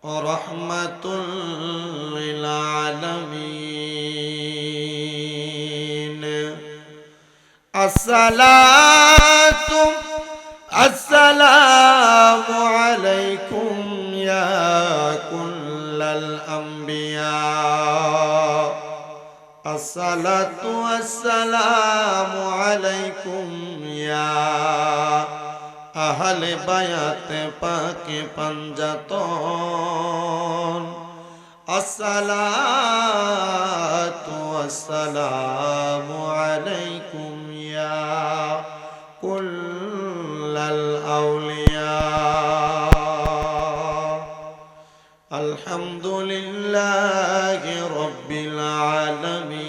ورحمة للعالمين. السلام عليكم يا كل الأنبياء. الصلاة والسلام عليكم يا আহলে বায়াতে পাকে পাঞ্জাতন। আসসালাতু ওয়াসসালামু আলাইকুম ইয়া কুল্লাল আউলিয়া। আলহামদুলিল্লাহি রাব্বিল আলামিন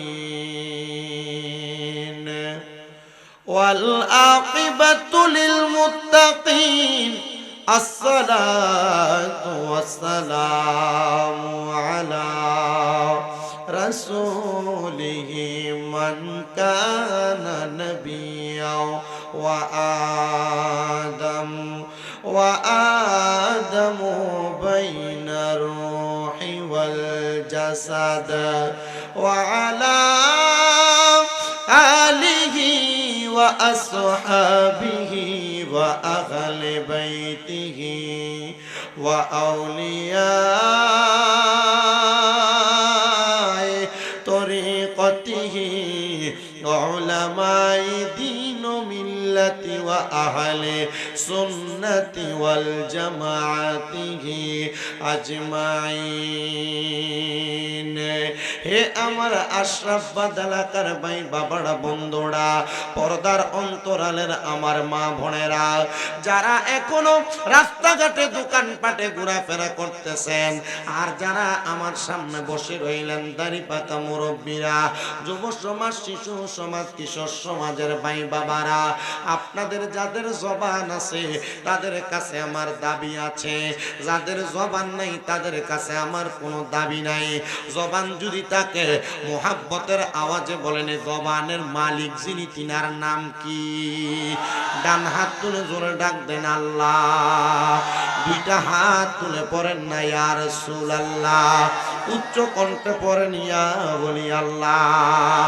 ওয়াল আকিবাতু লিল মুত্তাকিন। আসসালাতু ওয়াসসালামু আলা রাসূলিহি মান কানা নাবিয়্যাও ওয়া আদামু বাইনা রূহি ওয়াল জাসাদ ওয়া আলা আলিহি ওয়া আসহাবিহি ওয়া আহলি বাইতিহি ওয়া আউলিয়ায়ে তরিকতিহি ওয়া উলামায়ে দীন ও মিল্লাতি ওয়া আহলি সুন্নতি ওয়াল জামাআতিহি আজমাইন। হে আমার আশরাফবাদ এলাকার ভাই বাবারা, বন্ধুরা, পর্দার অন্তরালের আমার মা বোনেরা, যারা এখনো রাস্তাঘাটে দোকানপাটে ঘোরাফেরা করতেছেন, আর যারা আমার সামনে বসে রইলেন দাড়ি পাকা মুরব্বীরা, যুব সমাজ, শিশু সমাজ, কিশোর সমাজের ভাই বাবারা, আপনাদের যাদের জবান আছে তাদের কাছে আমার দাবি আছে, যাদের জবান নাই তাদের কাছে আমার কোনো দাবি নাই। জবান যদি তাকে মোহাব্বতের আওয়াজে বলেন, জবানের মালিক যিনি, তিনার নাম কি? ডান হাত তুলে জোরে ডাক দেন আল্লাহ। দুইটা হাত তুলে পড়েন না ইয়া রাসূলুল্লাহ। উচ্চ কণ্ঠে পড়েন ইয়া বলি আল্লাহ।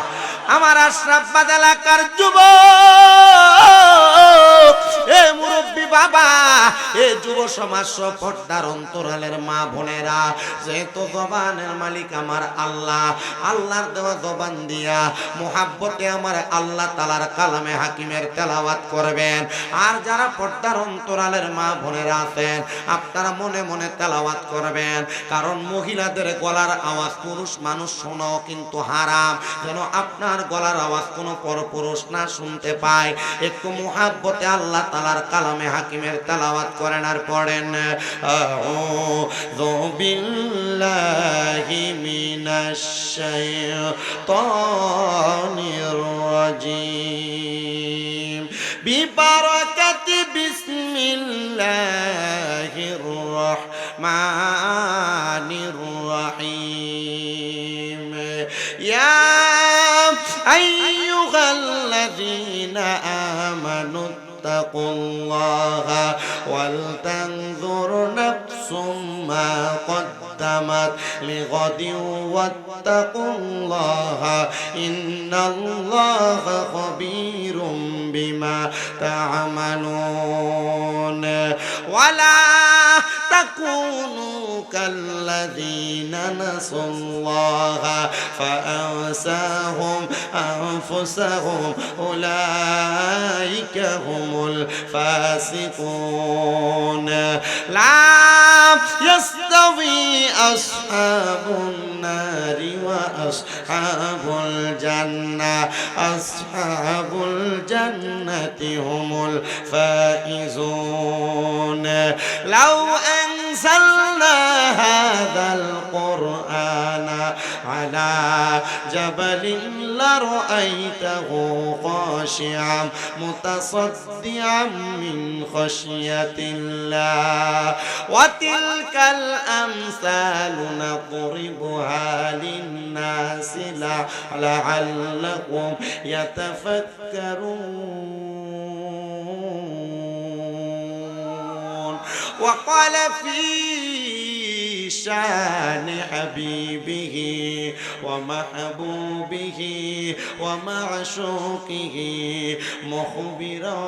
আমার আশরাফবাদ এলাকার যুবক, এ মুরব্বী বাবা, এ যুব সমাজ, পর্দার অন্তরালের মা বোনেরা, যেহেতু জবানের মালিক আমার আল্লাহ, আল্লাহর দেওয়া জবান দিয়া মোহাব্বতে আমার আল্লাহ তাআলার কালামে হাকিমের তেলাওয়াত করবেন। আর যারা পর্দার অন্তরালের মা বোনেরা আছেন, আপনারা মনে মনে তেলাওয়াত করবেন, কারণ মহিলাদের গলার আওয়াজ পুরুষ মানুষ শোনাও কিন্তু হারাম। যেন আপনার গলার আওয়াজ কোনো পরপুরুষ না শুনতে পায়। একটু মোহাব্বতে আল্লাহ তাআলার কালামে হাকিমের তেলাওয়াত করেন আর পড়েন, আউযু বিল্লাহি মিনাশ শাইতানির রাজিম বিবারাকাতি বিসমিল্লাহির রাহমানির রাহিম। ইয়া আইয়ুহাল্লাযীনা আমানু ইত্তাকুল্লাহা ওয়াল তানজুর নাফসুম মা قدمت لغد واتقوا الله إن الله خبير بما تعملون ولا تكونوا كالذين نسوا الله فأنساهم أنفسهم أولئك هم الفاسقون لا يستوي أصحاب النار وأصحاب الجنة أصحاب الجنة هم الفائزون لو أنزلنا هذا القرآن على جبل لرأيته خاشعا متصدعا من خشية الله وتلك الأمثال نضربها للناس لعلهم يتفكرون وقال في شان حبيبه ومحبوبه ومعشوقه مخبرا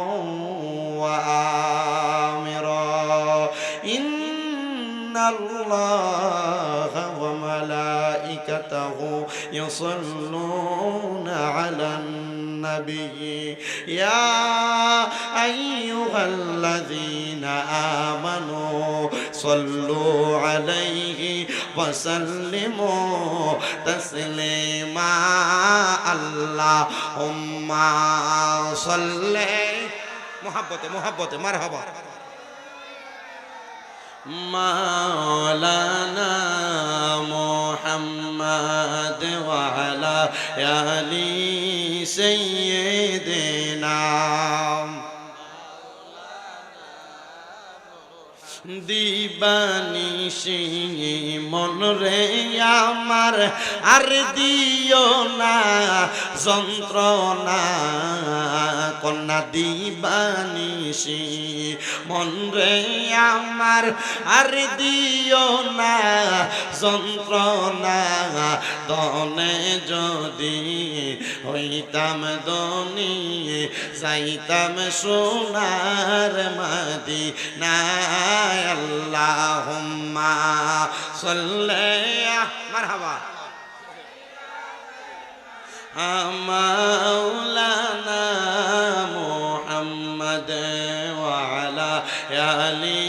وآمرا إن الله وملائكته يصلون على النبي يا أيها الذين آمنوا صلوا عليه وسلموا تسليما اللهم صل محبته مرحبا مولانا محمد وعلى آل سيدنا দিবানিশি মন রে আমার আর দিও না যন্ত্রণা কন্যা দিবানিশি মন রে আমার আর দিও না যন্ত্রণা দনে যদি হইতাম দনি যাইতাম সোনার মদিনায় আল্লাহুম্মা সাল্লি মারহাবা মাওলানা মুহাম্মদ ওয়া আলা আলি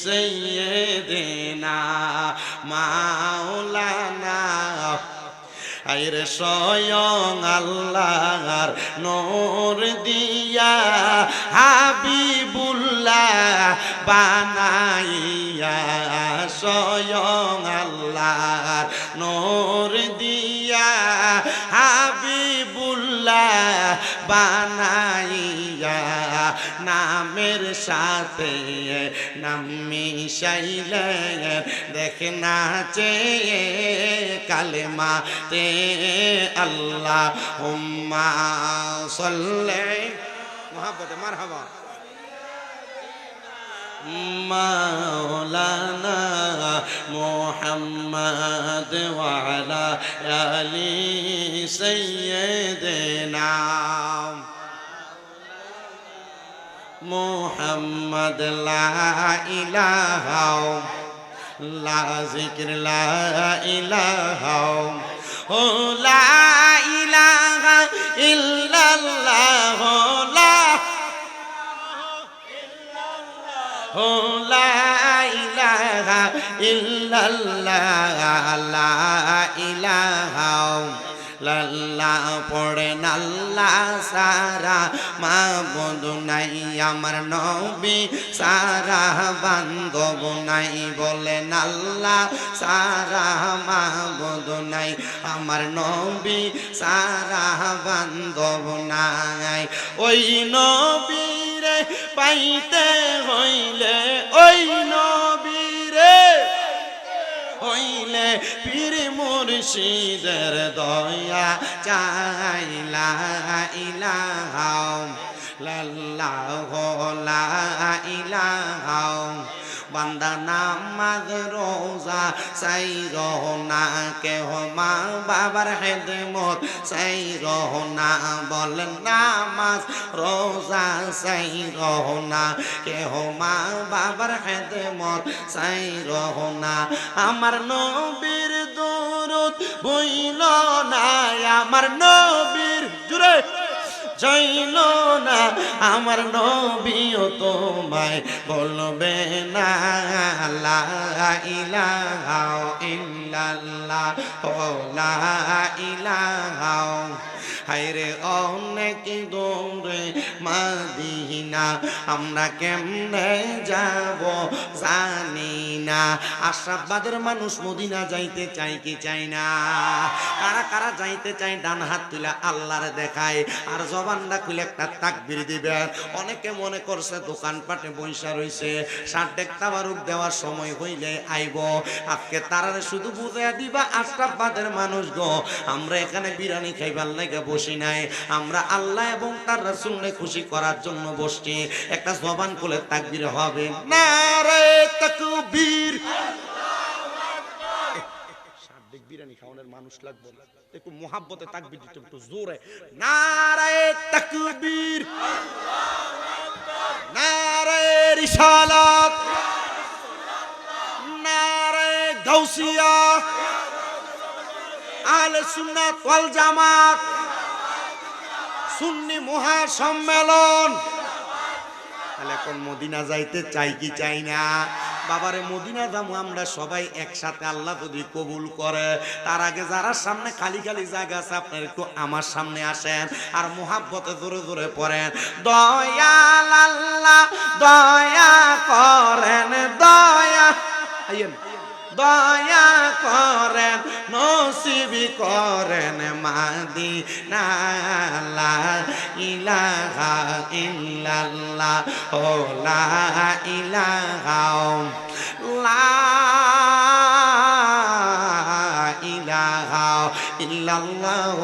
সাইয়্যিদিনা মাওলানা আইরে স্বয়ং আল্লাহর নূর দিয়া হাবিবুল্লাহ বানাইয়া স্বয়ং আল্লাহর নূর দিয়া হাবিবুল্লাহ বানাইয়া নামের সাথে নাম মিশাইলেন দেখে নাচে কালেমাতে আল্লাহুম্মা সাল্লি মুহাব্বতে মারহাবা মাওলানা মুহাম্মদ ওয়া আলা আলি সাইয়্যিদিনা মুহাম্মদ লা ইলাহা লা যিকর লা ইলাহা ও লা ইলাহা ইল্লাল্লাহ লা ইলাহা ইল্লাল্লাহ লা ইলাহা লাল্লাহ পড়েন আল্লাহ সারা মাবুদ নাই আমার নবী সারা বান্ধব নাই বলেন আল্লাহ সারা মাবুদ নাই আমার নবী সারা বান্ধব নাই ওই নবীরে পাইতে হইলে ওই নবীরে হইলে পীর মুর্শিদের দয়া চাইলা ইলাহা লাল্লাহু লা ইলাহা বান্দা নামাজ রোজা চাই রহনা কেহ মা বাবার খেদমত চাই রহনা বলেন নামাজ রোজা চাই রহনা কেহ মা বাবার খেদমত চাই রহনা আমার নবীর দরুদ বইল না আমার নবীর জুড়ে যাইল না আমার নবীও তোমায় বলবে না লা ইলাহা ইল্লাল্লাহ লা ইলাহা হায়রে অনেক দূরে মদিনা আমরা কেমনে যাব জানি না আশরাফবাদের মানুষ মদিনা যাইতে চাই কি চাই না কারা কারা যাইতে চাই ডান হাত তুলে আল্লাহর দেখায় আর জবানটা খুলে একটা তাকবীর দিবেন অনেকে মনে করছে দোকানপাটে বইসা রইছে সাড়েক তাবারুক দেওয়ার সময় হইলে আইব আজকে তারারে শুধু বুঝাইয়া দিবা আশরাফবাদের মানুষ গো আমরা এখানে বিরিয়ানি খাইবার লাগে বসি নাই আমরা আল্লাহ এবং তার রাসূলকে খুশি করার জন্য বসছি একটা জবান খুলে তাকবীর হবে নারে তাকবীর বিরিয়ানি খাওয়ানোর মানুষ লাগবে না, একটু মোহাব্বতে তাকবীর দিতে একটু জোরে নারায়ে তাকবীর, নারায়ে রিসালাত, নারায়ে গাউসিয়া, আহলে সুন্নাত ওয়াল জামাত, সুন্নি মহাসম্মেলন। তাহলে এখন মদিনা যাইতে চাই কি চাই না? বাবারে মদিনা যাবো আমরা সবাই একসাথে, আল্লাহ যদি কবুল করে। তার আগে যারা সামনে খালি খালি জায়গা আছে আপনার একটু আমার সামনে আসেন আর মোহাব্বতে জোরে জোরে পড়েন দয়াল আল্লাহ দয়া করেন, দয়া আইয়েন, দয়া করেন নসিব করেন মাদিনা, লা ইলাহা ইল্লাল্লাহ ও লা ইলাহা লা ইলাহা ইল্লাল্লাহ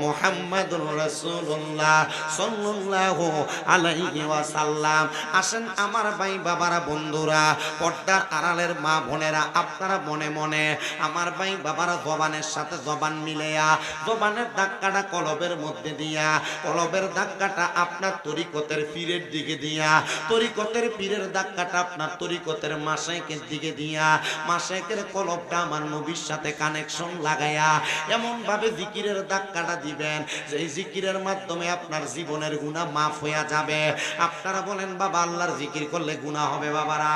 মুহাম্মাদুর রাসূলুল্লাহ সাল্লাল্লাহু আলাইহি ওয়াসাল্লাম। আসেন আমার ভাই বাবারা, বন্ধুরা, পর্দার আড়ালের মা বোনেরা, আপনারা মনে মনে আমার ভাই বাবারা জবানের সাথে জবান মিলেয়া জবানের ধাক্কাটা কলবের মধ্যে দিয়া, কলবের ধাক্কাটা আপনার তরিকতের পীরের দিকে দিয়া, তরিকতের পীরের ধাক্কাটা আপনার তরিকতের মাশায়েখের দিকে দিয়া, মাশায়েখের কলবটা আমার নবীর সাথে কানেকশন লাগায়া এমন ভাবে জিকিরের ধাক্কাটা দিবেন যে এই জিকিরের মাধ্যমে আপনার জীবনের গুনাহ মাফ হয়ে যাবে। আপনারা বলেন বাবা আল্লাহর জিকির করলে গুনাহ হবে বাবারা?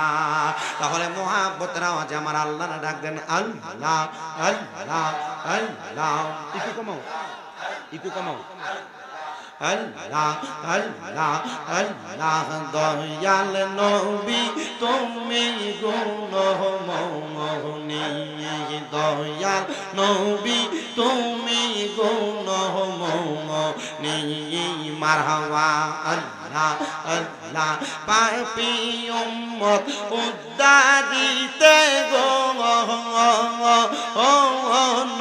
তাহলে মোহাব্বতের আওয়াজে আমার আল্লাহর ডাক দেন আল্লাহ আল্লাহ আল্লাহ, ইকু কমাও, ইকু কমাও, আল্লাহ আল্লাহ আল্লাহ। দয়াল নবী তুমি গুণমোহিনী, দয়াল নবী তুমি গুণমোহিনী, মারহাবা আল্লাহ আল্লাহ। পাপী উম্মত উদ্ধারিতে গো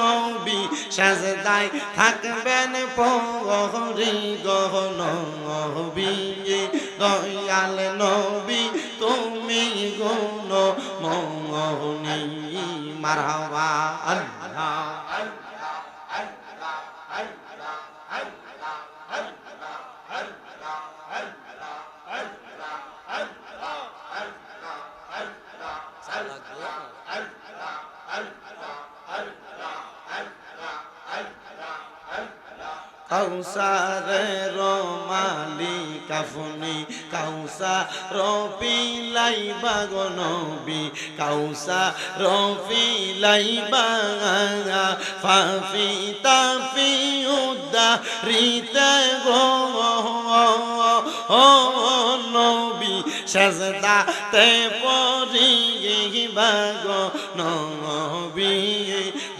নবী সাজদায় থাকবেন পরি গো নবী, দয়াল নবী তুমি গুণমোহিনী, মারহাবা আল্লাহ কাউসারের মালিক আপনি, কাউসার পিলাইবা গো নবী, কাউসার পিলাইবা, ফাফি তাফি উদ্ধারিতে গো নবী সাজদাতে পড়িবা গো নবী,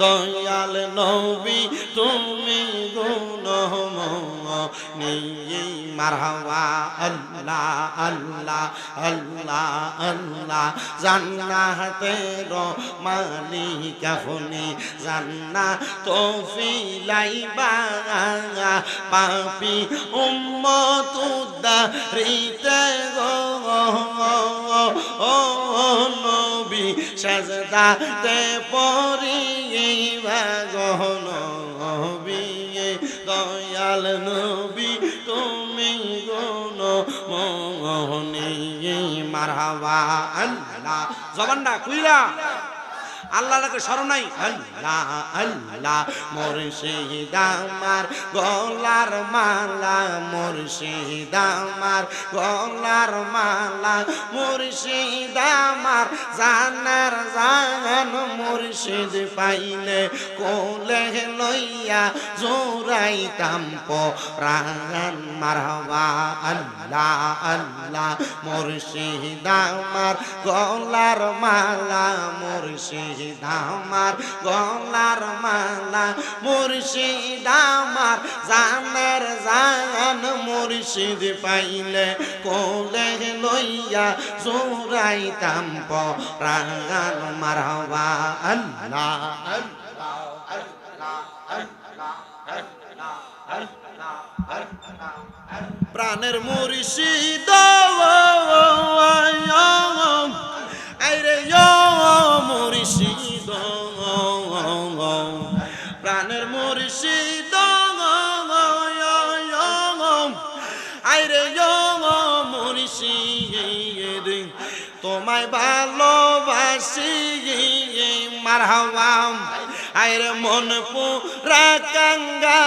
দয়াল নবী তুমি গুণমোহিনী, মারহাবা আল্লাহ আল্লাহ আল্লাহ আল্লাহ। জান্নাতের মালিক আপনি, জান্নাত ফিলাইবা, পাপী উম্মত উদ্ধারিতে গো নবী সাজদাতে পড়িবা গো নবী, দয়াল নবী তুমি গুণমোহিনী, মারহাবা আল্লাহ। জবানটা খুইলা আল্লাহকে স্মরণ নাই আল্লাহ আল্লাহ। মুর্শিদ আমার গলার মালা, মুর্শিদ আমার গলার মালা, মুর্শিদ আমার জানার জান, মুর্শিদ পাইলে কোলে লইয়া জোরাইতাম পরাণ, মারহাবা আল্লাহ আল্লাহ। মুর্শিদ আমার গলার মালা, মুর্শিদ আমার গলার মালা, মুর্শিদ আমার জানের জান, মুর্শিদ পাইলে কোলে লইয়া জোরাইতাম পরাণ, মারহাবা আল্লাহ আল্লাহ আল্লাহ আল্লাহ আল্লাহ আল্লাহ। প্রাণের মুর্শিদ আইরে মুর্শিদ মুর্শিদ আইরে মুর্শিদ তোমায় ভালোবাসি মারহাবা আইরে মন পুরা কাঙ্গা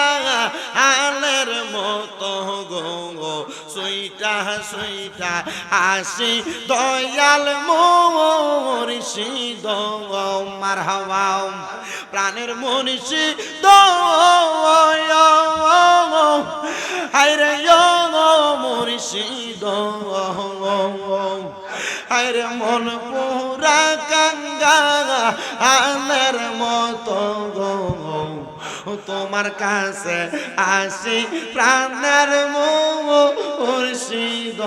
আলের মতো গো সুইটা সুইটা আসি দয়াল মুর্শিদ মারহাবা প্রাণের মুর্শিদ আইরে মুর্শিদ আইরে মন পুরা কাঙ্গা আলের মতো গো তোমার কাছে আসি প্রাণের মুর্শিদ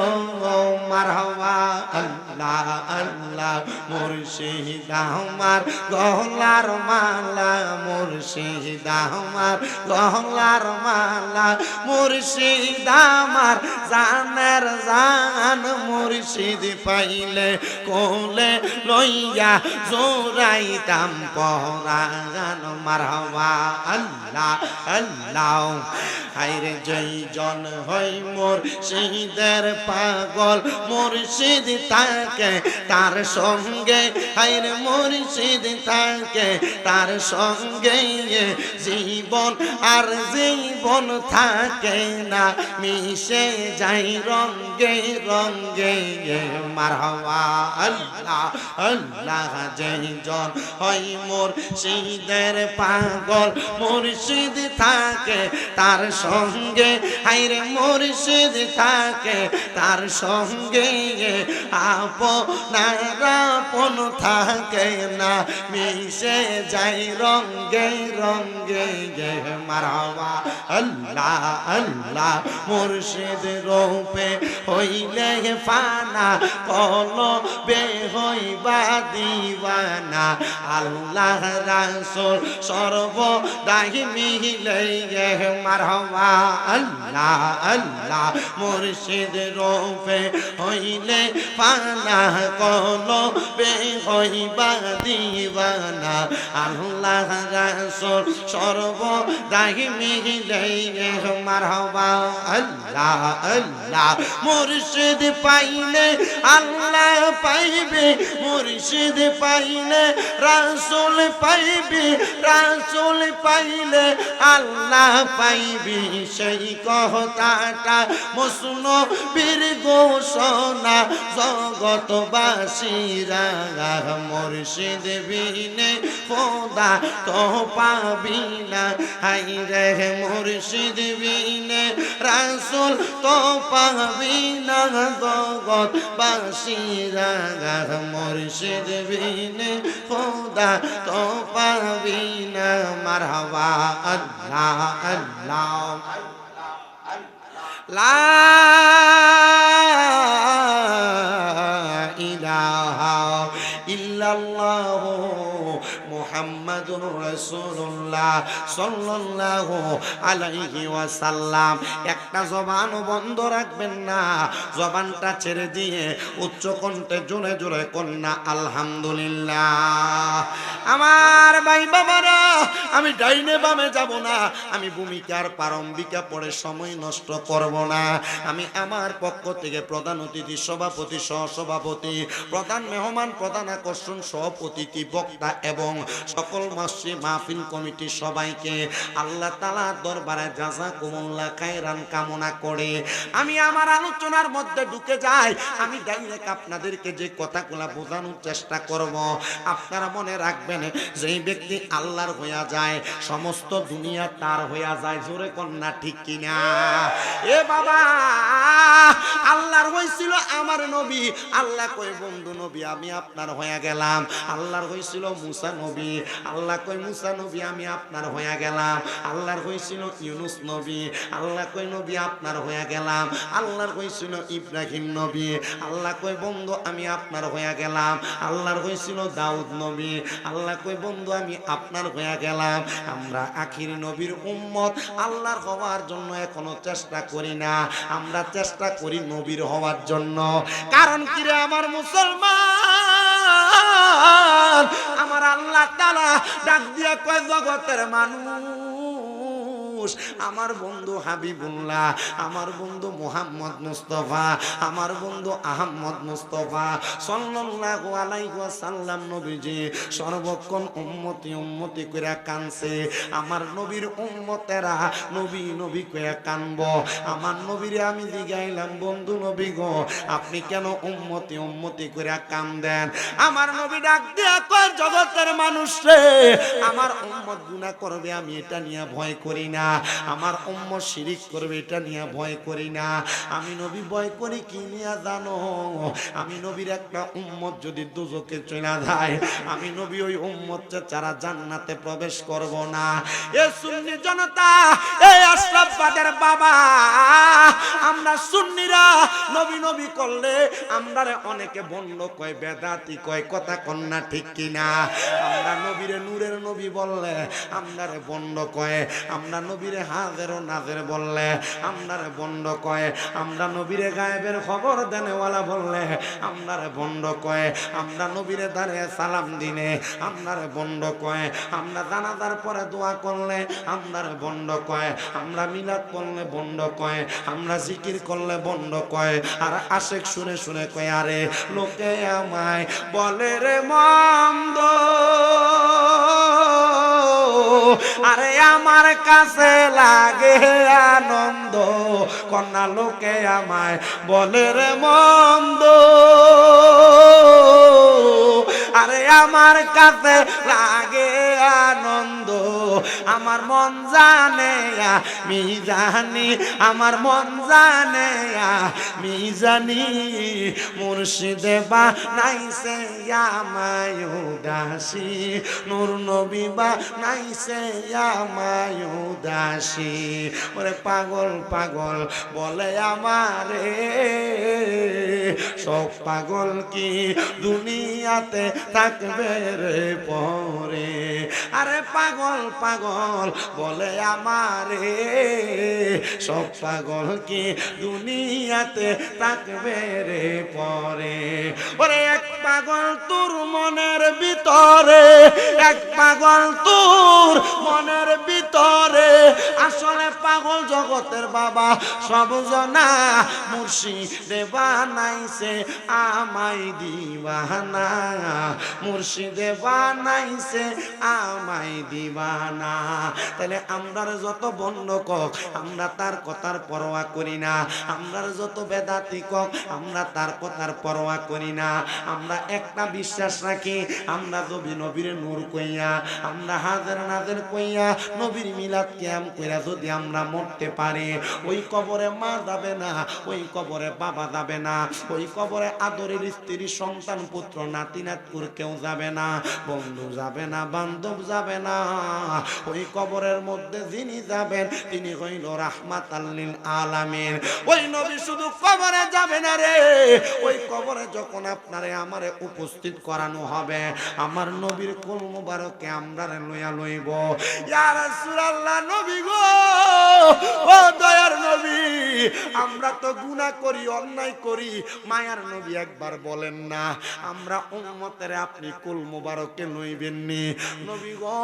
মারহাবা আল্লাহ আল্লাহ মুর্শিদ আমার গলার মালা মুর্শিদ আমার গলার মালা মুর্শিদ আমার জানের জান মুর্শিদ পাইলে কোলে লইয়া জোরাইতাম পরাগান মারহাবা আল্লাহ আল্লাহ হায়রে জয়জন হই মুর্শিদের পাগল মুর্শিদ তাকে তার সঙ্গে হায়রে মুর্শিদ তাকে তার সঙ্গে জীবন আর জীবন থাকে না মিশে যাই রঙ্গে রঙ্গে মারহাবা আল্লাহ আল্লাহ জয়জন হই মুর্শিদের পাগল মুর্শিদ থাকে তার সঙ্গে হায়রে মুর্শিদ থাকে তার সঙ্গে আপনার আপন থাকে না মিশে যাই রঙ্গে রঙ্গে মারহাবা আল্লাহ আল্লাহ মুর্শিদ রূপে হইলে ফানা কলবে হইবা দিওয়ানা আল্লাহ রাসূল সর্বদাই মিলে মারহাবা আল্লাহ আল্লাহ মুর্শিদ রূপে হইলে ফানা কলবে হইবা দিওয়ানা আল্লাহ রাসূল সর্বদাই মিলে মারহাবা আল্লাহ আল্লাহ মুর্শিদ পাইলে আল্লাহ পাইবে মুর্শিদ পাইলে রাসূল পাইবে রাসূল পাইলে আল্লাহ পাইবি সেই কথাটা মসনো বীর ঘোষণা জগতবাসীরা মুর্শিদ বিনে খোদা তো পাবি না হায়রে মুর্শিদ বিনে রাসূল তো পাবি না জগতবাসীরা মুর্শিদ বিনে খোদা তো পাবি না মারহাবা আল্লাহ আল্লাহ লা ইলাহা ইল্লাল্লাহ মুহাম্মাদুর রাসূলুল্লাহ সাল্লাল্লাহু আলাইহি ওয়াসাল্লাম একটা জবান বন্ধ রাখবেন না জবানটা ছেড়ে দিয়ে উচ্চ কণ্ঠে জোরে জোরে কন্যা আলহামদুলিল্লাহ আমার ভাই বাবারা আমি ডাইনে বামে যাব না আমি ভূমিকার প্রারম্ভিকা পড়ে সময় নষ্ট করব না আমি আমার পক্ষ থেকে প্রধান অতিথি সভাপতি সহসভাপতি প্রধান মেহমান প্রধান আকর্ষণ সভাপতি বক্তা এবং সকল মসজিদ মাহফিল কমিটি সবাইকে আল্লাহ তাআলার দরবারে জাযাকুমুল্লাহ খায়রান কামনা করে আমি আমার আলোচনার মধ্যে ঢুকে যাই আমি ডাইরেক্ট আপনাদেরকে যে কথাগুলো বোঝানোর চেষ্টা করব আপনারা মনে রাখবেন যেই ব্যক্তি আল্লাহর হইয়া যায় সমস্ত দুনিয়া তার হইয়া যায় জোরে কন্যা ঠিক কিনা এ বাবা আল্লাহর হইছিল আমার নবী আল্লাহ কই বন্ধু নবী আমি আপনার হইয়া গেলাম আল্লাহর হইছিল মুসা নবী আল্লাহ কই মুসা নবী আমি আপনার হইয়া গেলাম আল্লাহর হইছিল ইউনুস নবী আল্লাহ কই নবী আপনার হইয়া গেলাম আল্লাহর হইছিল ইব্রাহিম নবী আল্লাহ কই বন্ধু আমি আপনার হইয়া গেলাম আল্লাহর হইছিল দাউদ নবী আল্লাহ কই বন্ধু আমি আপনার হইয়া গেলাম আমরা আখির নবীর উম্মত আল্লাহর হওয়ার জন্য এখনো চেষ্টা করি না আমরা চেষ্টা করি নবীর হওয়ার জন্য কারণ কি রে আমার মুসলমান আমার আল্লাহ তাআলা ডাক দিয়া কয় জগতের মানুষ মানুষ, আমার বন্ধু হাবিবুল্লাহ, আমার বন্ধু মুহাম্মদ মুস্তাফা, আমার বন্ধু আহমদ মুস্তাফা সাল্লাল্লাহু আলাইহি ওয়াসাল্লাম নবীজি সর্বক্ষণ উম্মতি উম্মতি কইরা কানছে। আমার নবীর উম্মতেরা নবী নবী কইরা কানবো। আমার নবীরে আমি জিগাইলাম, বন্ধু নবী গো, আপনি কেন উম্মতি উম্মতি কইরা কান্দেন? আমার নবী ডাক দিয়া কয়, জগতের মানুষ রে, আমার উম্মত গুনাহ করবে আমি এটা নিয়ে ভয় করি না, আমার উম্মত শিরিক করবে এটা নিয়ে ভয় করি না। আমি নবী ভয় করি কি নিয়ে জানো? আমি নবীর একটা উম্মত যদি দুজকে চলে যায়, আমি নবী ওই উম্মতকে ছাড়া জান্নাতে প্রবেশ করব না। এ সুন্নি জনতা, এই আশরাফবাদের বাবা, আমরা সুন্নিরা নবী নবী করলে আমরারে অনেকে বন্ধ কয়, বেদাতি কয়, কথা কন্যা ঠিক কিনা? আমরা নবীরে নূরের নবী বললে আমরারে বন্ধ কয়, আমরা নবীরে হাজের ও নাজের বললে আমরারে বন্ধ কয়, আমরা নবীরে গায়েবের খবর দেনেওয়ালা বললে আমরারে বন্ধ কয়, আমরা নবীরে দাঁড়িয়ে সালাম দিনে আমরারে বন্ধ কয়, আমরা জানাজার পরে দোয়া করলে আমরারে বন্ধ কয়, আমরা মিলাদ করলে বন্ধ কয়, আমরা জিকির করলে বন্ধ কয়। আর আশেক শুনে শুনে কয়, আরে লোকে আমায় বলে রে মন্দ, আরে আমার কাছে লাগে আনন্দ, কন্যা লোকে আমায় বলে রে মন্দ, আরে আমার কাছে লাগে আনন্দ, আমার মন জানে আমি জানি, আমার মন জানে আমি জানি, মুর্শিদে বানাইছে আমায় উদাসী, নূর নবী বানাইছে আমায় উদাসী। ওরে পাগল পাগল বলে আমারে, সব পাগল কি দুনিয়াতে থাকবে রে পরে? আরে পাগল পাগল বলে আমারে, সব পাগল কি দুনিয়াতে থাকবে রে পরে? ওরে এক পাগল তোর মনের ভিতরে, এক পাগল তোর মনের ভিতরে, আসলে পাগল জগতের বাবা সব জনা, মুর্শিদে বানাইছে আমায় দিওয়ানা, মুর্শিদে বানাইছে আমায় দিওয়ানা। তাহলে আমরার যত বন্ধ কক আমরা তার কথার পরোয়া করি না, আমরার যত বেদাতি কক আমরা তার কথার পরোয়া করি না। আমরা একটা বিশ্বাস রাখি, আমরা যদি নবীর নূর কইয়া, আমরা হাজার নাজের কইয়া, নবীর মিলাদ কিয়াম কইরা যদি আমরা মরতে পারি, ওই কবরে মা যাবে না, ওই কবরে বাবা যাবে না, ওই কবরে আদরের স্ত্রী সন্তান পুত্র নাতি নাতকুর কেউ যাবে না, বন্ধু যাবে না, বান্ধব যাবে না। ওই কবরের মধ্যে যিনি যাবেন তিনি হইল রাহমাতাল লিল আলামিন। ওই নবী শুধু কবরে যাবে না রে, ওই কবরে যখন আপনারে আমারে উপস্থিত করানো হবে, আমার নবীর কোল মুবারকে আমরা লইয়া লইব, ইয়া রাসূলুল্লাহ নবী গো, ও দয়ার নবী, আমরা তো গুনাহ করি, অন্যায় করি, মায়ার নবী একবার বলেন না আমরা উম্মতের আপনি কুল মুবারকে লইবেন নি? নবী গো,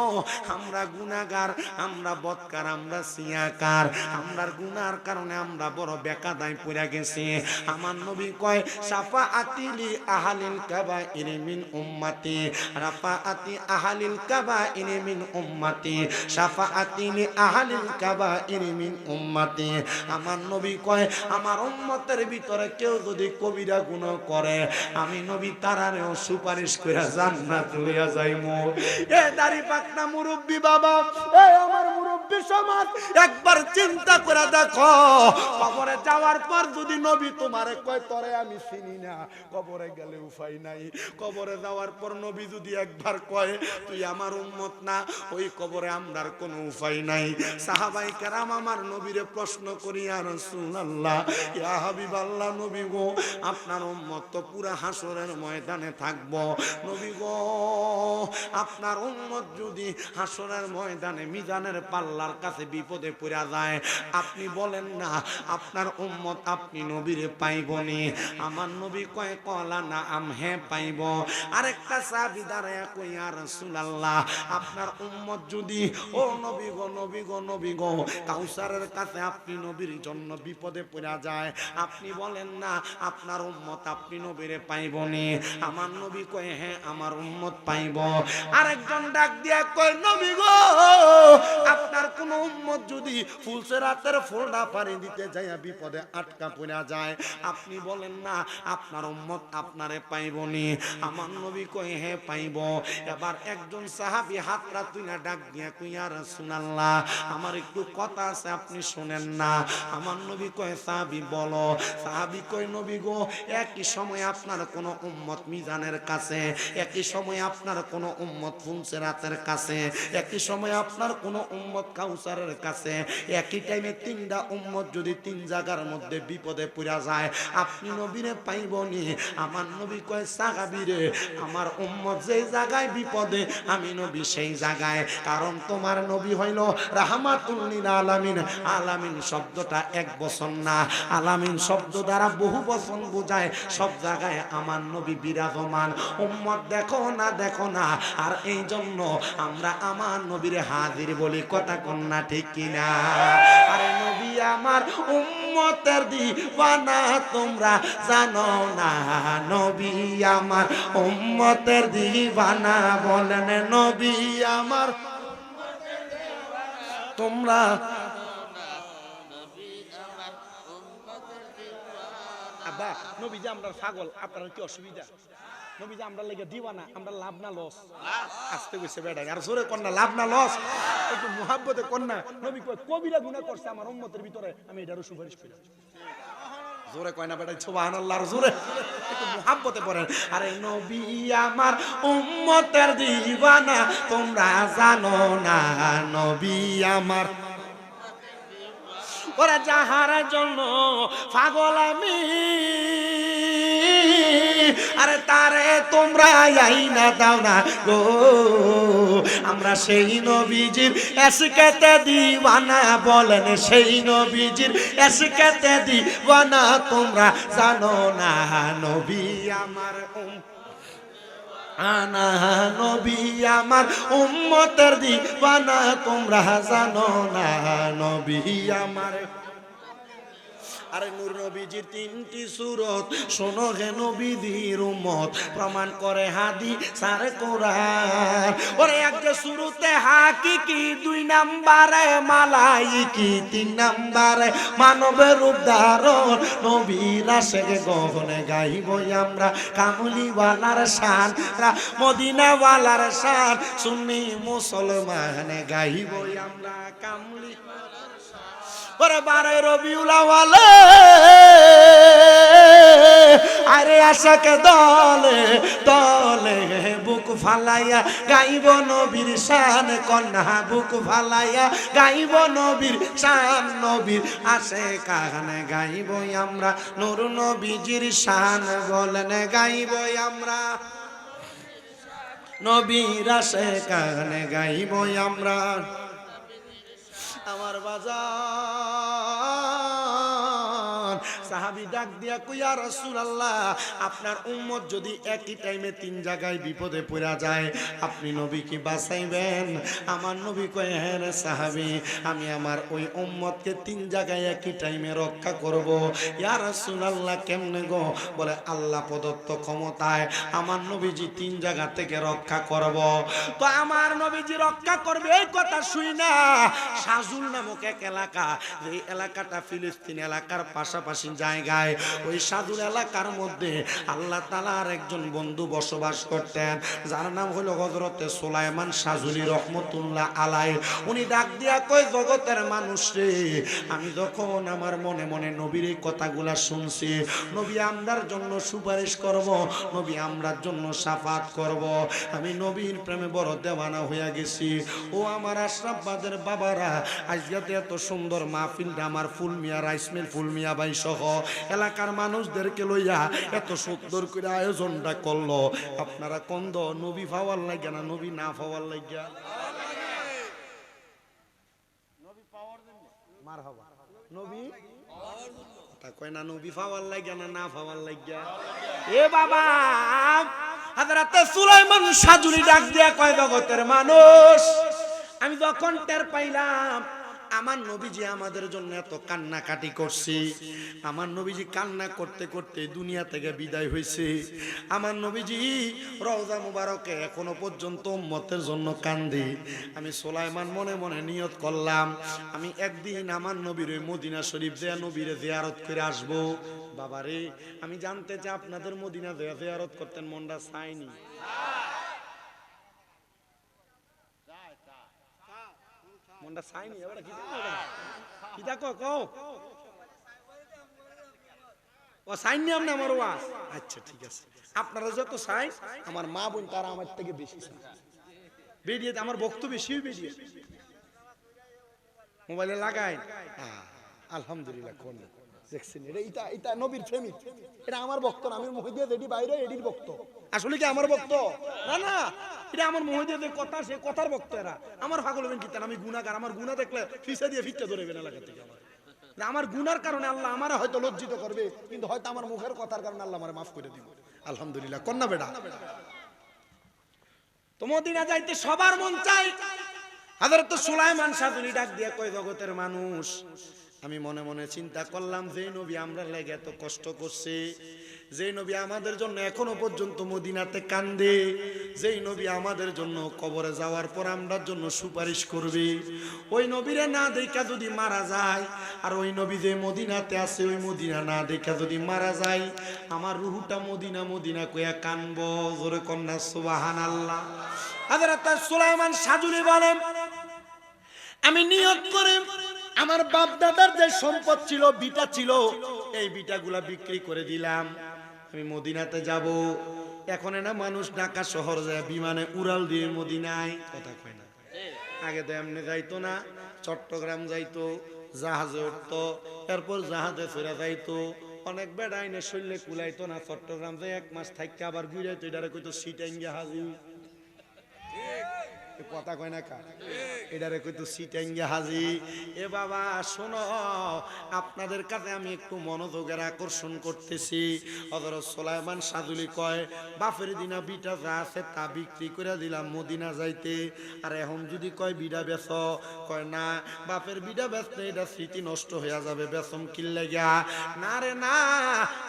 আমরা গুনাহগার, আমরা বদকার, আমরা সিয়াকার, আমরার গুনার কারণে আমরা বড় বেকাদায় পড়ে গেছি। আমার নবী কয়, শাফাআতি লি আহলিল কাবাইর মিন উম্মতি, রাফাআতি আহলিল কাবাইর মিন উম্মতি, শাফাআতি লি আহলিল কাবাইর মিন উম্মতি। আমার নবী কয়, আমার উম্মতের ভিতরে কেউ যদি কবিরা গুনাহ করে, আমি নবী তারারেও সুপারিশ কইরা জান্নাত লইয়া যাইমু। এ দাড়ি পাকনা মুরব্বি বাবা, এ আমার মুরব্বি সমাজ, একবার চিন্তা করে দেখো, কবরে যাওয়ার পর যদি নবী তোমারে কয় তোরে আমি চিনি না, কবরে গেলে উপায় নাই। কবরে যাওয়ার পর নবী যদি একবার কয় তুই আমার উম্মত না, ওই কবরে আমরার কোনো উপায় নাই। সাহাবায়ে কেরাম আমার নবীরে প্রশ্ন করি, ইয়া রাসূলুল্লাহ, ইয়া হাবিবাল্লাহ, নবী গো, আপনার উম্মত তো পুরা হাসরের ময়দানে থাকবো, নবী গো, আপনার উম্মত যদি হাসরের ময়দানে মিজানের পাল্লা আল্লাহর কাছে বিপদে পড়া যায়, আপনি বলেন না আপনার উম্মত আপনি নবীরে পাইবনি? আমার নবী কয় কলা না আম, হ্যাঁ পাইব। আরেকটা সাহাবী দাঁড়ায়া কই ইয়া রাসূলুল্লাহ আপনার উম্মত যদি ও নবী গো নবী গো নবী গো কাউসারের কাছে আপনি নবীর জন্য বিপদে পড়া যায়, আপনি বলেন না আপনার উম্মত আপনি নবীরে পাইবনি? আমার নবী কয় হ্যাঁ আমার উম্মত পাইব। আরেকজন ডাক দিয়া কয় নবী গো আপনার কোন উম্মত যদি ফুলসেরাতের ফোলডা পানি দিতে যায় বিপদে আটকা পড়া যায়, আপনি বলেন না আপনার উম্মত আপনারে পাইবনি? আমার নবী কয় হ্যাঁ পাইব। এবার একজন সাহাবী হাতরা তুইনা ডাক দিয়া কই ইয়া রাসূলুল্লাহ আমার একটু কথা আছে আপনি শুনেন না। আমার নবী কয় সাহাবী বলো। সাহাবী কয় নবী গো একই সময় আপনার কোন উম্মত মিজানের কাছে, একই সময় আপনার কোন উম্মত ফুলসেরাতের কাছে, একই সময় আপনার কোন উম্মত কাউসারের কাছে, একই টাইমে তিনটা উম্মত যদি তিন জায়গার মধ্যে বিপদে পড়া যায় আপনি নবীরে পাইবনি? আমার নবী কয় সাহাবীরে আমার উম্মত যেই জায়গায় বিপদে আমি নবী সেই জায়গায়, কারণ তোমার নবী হইল রাহমাতুল লিল আলামিন। আলামিন শব্দটা এক বচন না, আলামিন শব্দ দ্বারা বহু বচন বোঝায়। সব জায়গায় আমার নবী বিরাজমান। উম্মত দেখো না দেখো না, আর এই জন্য আমরা আমার নবীরে হাজির বলি, কথা কন্যা ঠিক কিনা? আরে নবী আমার উম্মতের দিওয়ানা তোমরা জানো না, নবী আমার উম্মতের দিওয়ানা, বলেন নবী আমার তোমরা আব্বা নবী যে আমরা পাগল, আপনার কি অসুবিধা? নবী যে আমরা লেগে দিওয়ানা, আমরা লাভ না লস? আসতে গেছে বেড়া আর জোরে কন্যা লাভ না লস, একটু মুহাব্বতে কন্যা। নবী কয় কবিরা গুনাহ করছে আমার উম্মতের ভিতরে, আমি এটারও সুপারিশ করি। জোরে কয় না বেটা সুবহানাল্লাহর জোরে একটু মুহাব্বতে পড়েন। আরে নবী আমার উম্মতের দিওয়ানা তোমরা জানো না, নবী আমার ওরা যাহার জন্য পাগল আমি, আরে তারে তোমরা আইনা দাও না গো, আমরা সেই নবীজির এসকেতে দিওয়ানা, বলেন সেই নবীজির এসকেতে দিওয়ানা তোমরা জানো না, নবী আমার আনা, নবী আমার উম্মতের দিওয়ানা তোমরা জানো না, নবী আমার। আরে নূর নবীজির তিনটি সূরত শোনো হে নবীদের উম্মত, প্রমাণ করে হাদিস আর কোরআন। ওরে একটা সূরতে হাকিকি, দুই নম্বরে মালাইকি, তিন নম্বরে মানবের রূপ ধারণ। নবীর আশিকে গগনে গাইব আমরা কামলিওয়ালার শান, মদিনাওয়ালার শান, সুন্নি মুসলমানে গাইব আমরা কামলি। ওরে বারে রবিউল আউয়াল আরে আশাকে দলে দলে বুক ফালাইয়া গাইব নবীর শান, কন্যা বুক ফালাইয়া গাইব নবীর শান, নবীর আশিকানে গাইব আমরা নূর নবীজির শান, বলেন গাইব আমরা নবীর আশিকানে গাইব আমরা। আমার বাজার সাহাবী ডাক দিয়া কই ইয়া রাসূলুল্লাহ আপনার উম্মত যদি একই টাইমে তিন জায়গায় বিপদে পড়া যায় আপনি নবী কি বাঁচাইবেন? আমার নবী কয় হ্যাঁ রে সাহাবী, আমি আমার ওই উম্মতকে তিন জায়গায় একই টাইমে রক্ষা করব। ইয়া রাসূলুল্লাহ কেমনে গো? বলে আল্লাহ প্রদত্ত ক্ষমতায় আমার নবীজি তিন জায়গা থেকে রক্ষা করব। তো আমার নবীজি রক্ষা করবে এই কথা শুই না সাজুল নামক এক এলাকা, এই এলাকাটা ফিলিস্তিন এলাকার পাশাপাশি জায়গায়, ওই সাজুল এলাকার মধ্যে আল্লাহ তাআলার একজন বন্ধু বসবাস করতেন যার নাম হলো হযরতে সুলাইমান সাজুলি রহমতুল্লাহ আলাইহি। উনি ডাক দিয়া কয় জগতের মানুষ রে, আমি যখন আমার মনে মনে নবীর এই কথাগুলা শুনছি, নবী আমরার জন্য সুপারিশ করব, নবী আমরার জন্য শাফাত করব, আমি নবীর প্রেমে বড় দেওয়ানা হইয়া গেছি। ও আমার আশরাফবাদের বাবারা, আজকে এত সুন্দর মাহফিলটা আমার ফুল মিয়া রাইস মিল ফুল মিয়া ভাই সহ এলাকার মানুষদেরকে লইয়া এত সুন্দর করে আয়োজনটা করলো, আপনারা কন্দ নবী পাওয়ার লাগিয়া না নবী না পাওয়ার লাগিয়া? মারহাবা নবী তা কয় না নবী পাওয়ার লাগিয়া না পাওয়ার লাগিয়া এ বাবা হযরত সুলাইমান সাজুলি ডাক দিয়া কয় জগতের মানুষ আমি যখন টের পাইলাম আমার নবীজি আমাদের জন্য এত কান্নাকাটি করছে, আমার নবীজি কান্না করতে করতে দুনিয়া থেকে বিদায় হয়েছে, আমার নবীজি রওজা মুবারকে এখনো পর্যন্ত উম্মতের জন্য কান্দে, আমি সুলাইমান মনে মনে নিয়ত করলাম আমি একদিন আমার নবীর ওই মদিনা শরীফ যে নবীরে জিয়ারত করে আসবো। বাবারে আমি জানতে চাই আপনাদের মদিনা জিয়ারত করতেন মনটা চাইনি? মনটা চাইনি? এবারে কি কি দেখো কও ও চাইনি আপনি আমার ওয়াজ? আচ্ছা ঠিক আছে, আপনারা যত চাই আমার মা বোন তারা আমার থেকে বেশি চাই। বেরিয়ে আমার বক্তব্য বেশি বেরিয়ে মোবাইলে লাগাই আলহামদুলিল্লাহ কোন দেখছেন এটা এটা নবীর প্রেমিক, এটা আমার ভক্ত না, আমি মহিদিয়া যেটি বাইরে এটির ভক্ত। আসলে কি আমার ভক্ত? না না, এটা আমার মহিদিয়াদের কথা, সে কথার ভক্ত এরা। আমার পাগল হবেন কি আমি গুনাহগার, আমার গুনাহ দেখলে ফিসা দিয়ে ফিটটা ধরবেন এলাকা থেকে। আমার গুনার কারণে আল্লাহ আমার হয়তো লজ্জিত করবে, কিন্তু হয়তো আমার মুখের কথার কারণে আল্লাহ আমারে মাফ করে দিবে। আলহামদুলিল্লাহ কন্যা বেটা। তো মদিনা যাইতে সবার মন চাই। হযরত সুলাইমান সাজুলি ডাক দিয়া কয় জগতের মানুষ আমি মনে মনে চিন্তা করলাম যে নবী আমরা লাগে এত কষ্ট করছে, যে নবী আমাদের জন্য এখনো পর্যন্ত মদিনাতে কান্দে, যেই নবী আমাদের জন্য কবরে যাওয়ার পর আমরার জন্য সুপারিশ করবে, ওই নবীরে না দেখা যদি মারা যায়, আর ওই নবী যে মদিনাতে আছে ওই মদিনা না দেখা যদি মারা যায়, আমার রুহুটা মদিনা মদিনা কইয়া কানবো। জোরে কন্যা সুবহানাল্লাহ। হযরত সুলাইমান সাজুলি বলেন আমি নিয়ত করে আমার বাপ দাদার যে সম্পদ ছিল, বিটা ছিল, এই বিটাগুলা বিক্রি করে দিলাম, আমি মদিনাতে যাব। এখন না মানুষ ঢাকা শহর যায় বিমানে উড়াল দিয়ে মদিনায়, কথা কয় না? আগে তো এমনি যাইতো না, চট্টগ্রাম যাইতো, জাহাজে উঠতো, এরপর জাহাজে ফেরা যাইতো। অনেক বেড়া আইনে শরীরে কুলাইতো না, চট্টগ্রাম যাই 1 মাস থাইকা আবার ঘুরাইতো, এটারে কইতো সিটাঙ্গা হাজি। কথা কয় না কা? এটারে কইতো সিটাঙ্গা হাজি। এ বাবা শোনো, আপনাদের কাছে আমি একটু মনোযোগের আকর্ষণ করতেছি। হযরত সুলাইমান সাজুলি কয় বাপের দিনা বিটা যা আছে তা বিক্রি করে দিলাম মদিনা যাইতে, আর এখন যদি কয় বিডা বেচ, কয় না বাপের বিডা বেচতে এটা স্মৃতি নষ্ট হয়ে যাবে, বেচম কিল্লে গিয়া না রে না,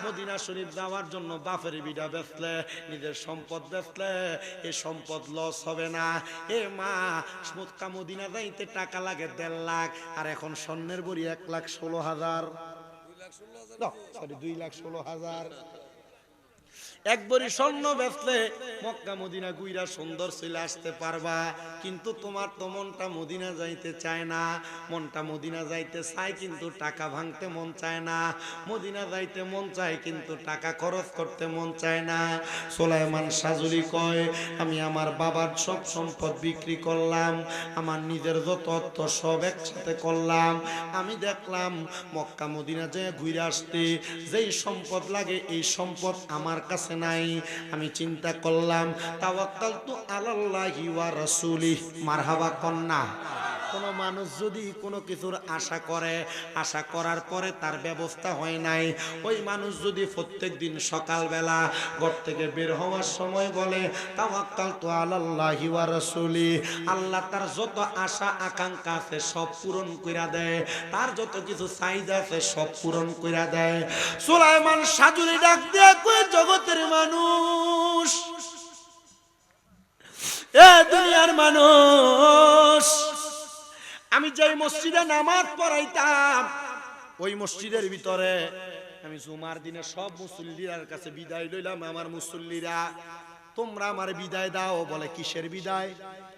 মদিনা শরীফ যাওয়ার জন্য বাপের বিডা বেচলে, নিজের সম্পদ বেচলে এই সম্পদ লস হবে না। এ মা মক্কা মদিনা যাইতে টাকা লাগে 1.5 লাখ, আর এখন স্বর্ণের বড়ি 1,16,000, সরি 2,16,000। এক বড়ি স্বর্ণ বেচলে মক্কা মদিনা গুইরা সুন্দর চলে আসতে পারবা, কিন্তু তোমার তো মনটা মদিনা যাইতে চায় না। মনটা মদিনা যাইতে চায় কিন্তু টাকা ভাঙতে মন চায় না, মদিনা যাইতে মন চায় কিন্তু টাকা খরচ করতে মন চায় না। সুলাইমান সাজুলি কয় আমি আমার বাবার সব সম্পদ বিক্রি করলাম, আমার নিজের যত অর্থ সব একসাথে করলাম, আমি দেখলাম মক্কা মদিনা যে ঘুরে আসতে যেই সম্পদ লাগে এই সম্পদ আমার কাছে নাই। আমি চিন্তা করলাম তাওয়াক্কালতু আলাল্লাহি ওয়া রাসূলিহি। মারহাবা কন্যা। কোনো মানুষ যদি কোনো কিছুর আশা করে, আশা করার পরে তার ব্যবস্থা হয় নাই, ওই মানুষ যদি প্রত্যেকদিন সকালবেলা ঘর থেকে বের হওয়ার সময় বলে তাওয়াক্কালতু আলাল্লাহি ওয়া রাসূলিহি, আল্লাহ তার যত আশা আকাঙ্ক্ষা আছে সব পূরণ কইরা দেয়, তার যত কিছু চাহিদা আছে সব পূরণ কইরা দেয়। সুলাইমান সাজুলি ডাক দিয়ে কয় জগতের মানুষ, এ দুনিয়ার মানুষ, আমি যেই মসজিদে নামাজ পড়াইতাম ওই মসজিদের ভিতরে আমি জুমার দিনে সব মুসল্লির কাছে বিদায় লইলাম। আমার মুসল্লিরা তোমরা আমার বিদায় দাও। বলে কিসের বিদায়?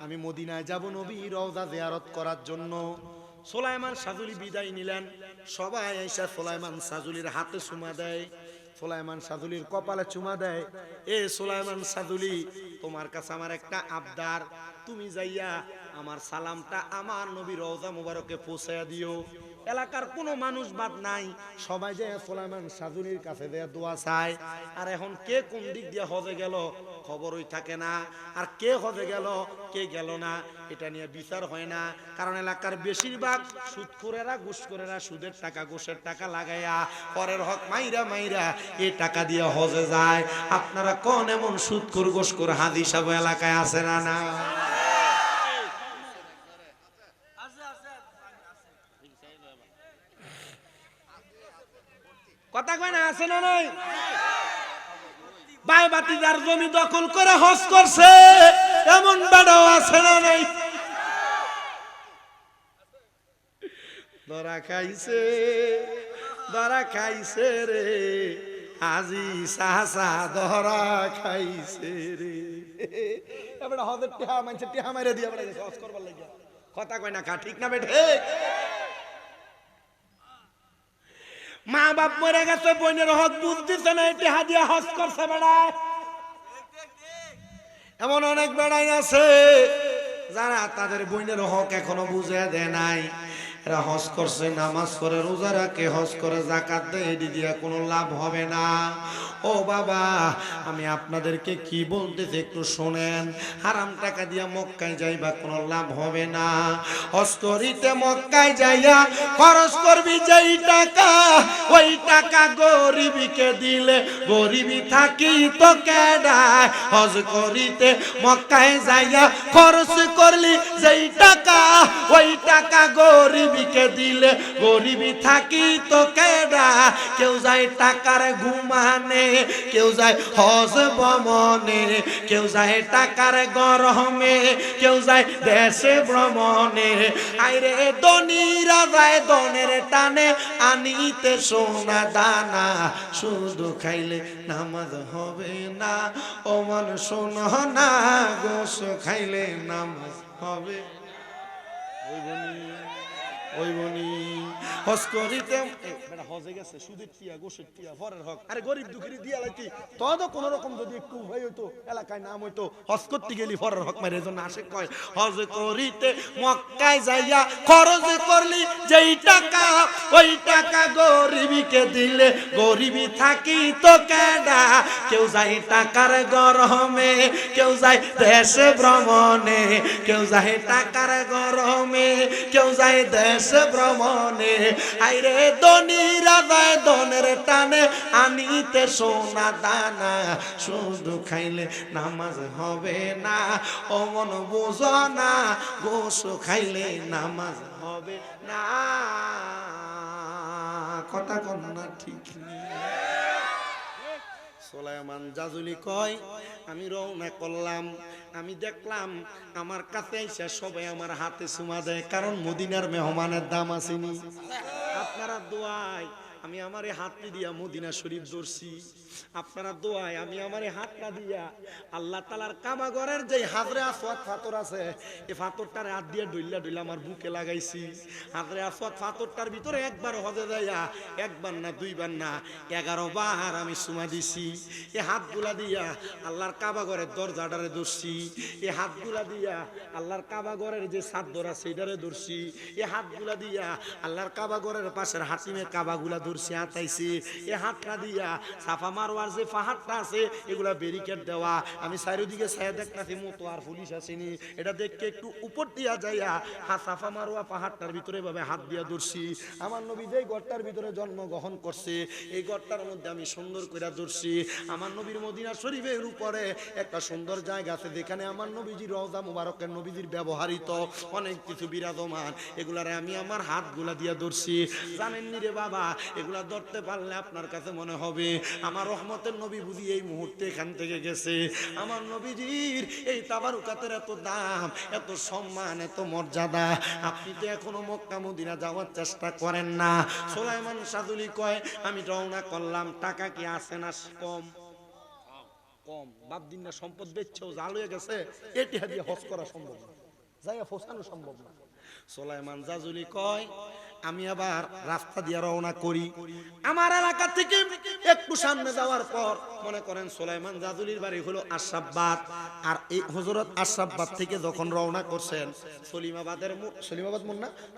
আমি মদিনায় যাব নবীর রওজা জিয়ারত করার জন্য। সুলাইমান সাজুলি বিদায় নিলেন, সবাই এসে সুলাইমান সাজুলির হাতে চুমা দেয়, সুলাইমান সাজুলির কপালে চুমা দেয়। এ সুলাইমান সাজুলি তোমার কাছে আমার একটা আবদার, তুমি যাইয়া আমার সালামটা আমার নবীর রওজা মুবারকে পৌঁছায়া দিও। এলাকার কোনো মানুষ বাদ নাই, সবাই যায় সুলাইমান সাজুলির কাছে যায় দোয়া চায়। আর এখন কে কোন দিক দিয়ে হজে গেল খবরই থাকে না। আর কে হজে গেল কে গেল না এটা নিয়ে বিচার হয় না, কারণ এলাকার বেশিরভাগ সুদখোরেরা ঘুষখোরেরা সুদের টাকা ঘুষের টাকা লাগাইয়া পরের হক মাইরা মাইরা এই টাকা দিয়ে হজে যায়। আপনারা কোন এমন সুদখোর ঘুষখোর হাজি সাহেব এলাকায় আছে না? না কথা কয় না, আছে না নাই? ভাই বাতিদার জমি দখল করে হজ করছে এমন বেড়াও আছে না নাই? ধরা খাইছে রে আজি সাহসা, ধরা খাইছে রে। এবারে হজের টিহা মানছে টিহা মাইরে দিয়া বলে গেছে হজ করবার লাগিয়া। কথা কয় না, ঠিক না বেঠে? মা বাপ মরে গেছে, বোনের হক বুঝতেছে না, টিহা দিয়া হজ করছে বেড়া। এমন অনেক বেড়াই আছে যারা তাদের বোনের হক এখনো বুঝে দেয় নাই। এরা হজ করছে, নামাজ করে, রোজা রাখে, হজ করে, যাকাত দেয়, এটি দিয়া কোনো লাভ হবে না। ও বাবা, আমি আপনাদেরকে কি বলতেছি একটু শোনেন। হারাম টাকা দিয়া মক্কায় যাইবা কোনো লাভ হবে না। হজ করিতে মক্কায় যাইয়া খরচ করবি যেই টাকা, ওই টাকা গরিবকে দিলে গরিবি থাকি তো কেডায়। হজ করিতে মক্কায় যাইয়া খরচ করলি যেই টাকা, ওই টাকা গরিবকে দিলে গরিবি থাকি তো কেডা। কেউ যায় টাকার ঘুমানে, কেউ যায় হজ ভ্রমণে, কেউ যায় টাকার গরমে, কেউ যায় দেশে ভ্রমণে। আইরে ধনীরা যায় ধনের টানে আনিতে সোনা দানা, শুধু খাইলে নামাজ হবে না। ও মন শোনো না, গোশ খাইলে নামাজ হবে। ওই বনি হজ করিতে হজে গেছে, সুদের টিয়া গোশের টিয়া পরের হক। আরে গরিব দুঃখী দিয়া লাইতি তো কোন রকম যদি একটু হই হইতো, এলাকায় নাম হইতো, হজ করতে গেলি পরের হক মারে। এজন্য আসে কয় হজ করিতে মক্কায় যাইয়া খরচ করলি যেই টাকা, ওই টাকা গরিবকে দিলে গরিবি থাকি তো কেডা। কেউ যায় টাকার গরমে, কেউ যায় দেশে ভ্রমণে, কেউ যায় টাকার গরমে, কেউ যায় দেশে ভ্রমণে। আইরে ধনীরা যায় ধনের টানে আনিতে সোনা দানা, শুধু খাইলে নামাজ হবে না। ও মন বুঝো না, গোশ খাইলে নামাজ হবে না। কথা কন না ঠিক? সুলাইমান জাজুলি কয় আমি রওনা করলাম, আমি দেখলাম আমার কাছে এসে সবাই আমার হাতে চুমা দেয়, কারণ মদিনার মেহমানের দাম আসেনি। আপনারা দোয়ায় আমি আমারে হাতটি দিয়া মদিনা শরীফ ধরছি। আপনারা দোয়ায় আমি আমারে হাতটা দিয়া আল্লাহ তাআলার কাবা ঘরের যে হাজরে আসওয়াদ পাথর আছে, এই পাথরটারে হাত দিয়ে ডইলা ডইলা আমার বুকে লাগাইছি। হাজরে আসওয়াদ পাথরটার ভিতরে একবার হজে যাইয়া, একবার না দুইবার না 11 বার আমি চুমা দিছি। এই হাতগুলা দিয়া আল্লাহর কাবা ঘরের দরজাটারে ধরছি, এই হাতগুলা দিয়া আল্লাহর কাবা ঘরের যে চাদর আছে এটারে ধরছি, এই হাতগুলা দিয়া আল্লাহর কাবা ঘরের পাশের হাতিমের কাবাগুলা ধরছি, হাতাইছি। এই হাতটা দিয়া সাফা মারওয়ার যে পাহাড়টা আছে এগুলা ব্যারিকেড দেওয়া। আমি চারিদিকে ছায়া দেখতাছি মতো আর পুলিশ আসেনি, এটা দেখতে একটু উপর দিয়া যাইয়া সাফা মারওয়া পাহাড়টার ভিতরে ভাবে হাত দিয়া ধরছি। আমার নবী যেই ঘরটার ভিতরে জন্মগ্রহণ করছে এই ঘরটার মধ্যে আমি সুন্দর করে ধরছি। আমার নবীর মদিনা শরীফের উপরে একটা সুন্দর জায়গা আছে যেখানে আমার নবীজির রওজা মুবারকের নবীজির ব্যবহৃত অনেক কিছু বিরাজমান, এগুলারে আমি আমার হাতগুলা দিয়া ধরছি। জানেননি রে বাবা, এগুলা ধরতে পারলে আপনার কাছে মনে হবে আমার রহমতের নবী বুঝি এই মুহূর্তে এখান থেকে গেছে। আমার নবীজির এই তাবারুকাতের এত দাম, এত সম্মান, এত মর্যাদা, আপনি তো এখনো মক্কা মদিনা যাওয়ার চেষ্টা করেন না। সুলাইমান সাদুলি কয় আমি রওনা করলাম, টাকা কি আছে না কম? কম। বাপ দিন না সম্পদ বেচছেও জাল হয়ে গেছে, এটি দিয়ে হজ করা সম্ভব না, যাইয়া ফোসানো সম্ভব না। সুলাইমান জাজুলি কয় আমি আবার রাস্তা দিয়ে রওনা করি। আমার এলাকা থেকে একটু সামনে যাওয়ার পর মনে করেন সুলাইমান জাজুলির বাড়ি হলো আশরাফবাদ, আর এই হযরত আশরাফবাদ থেকে যখন রওনা করছেন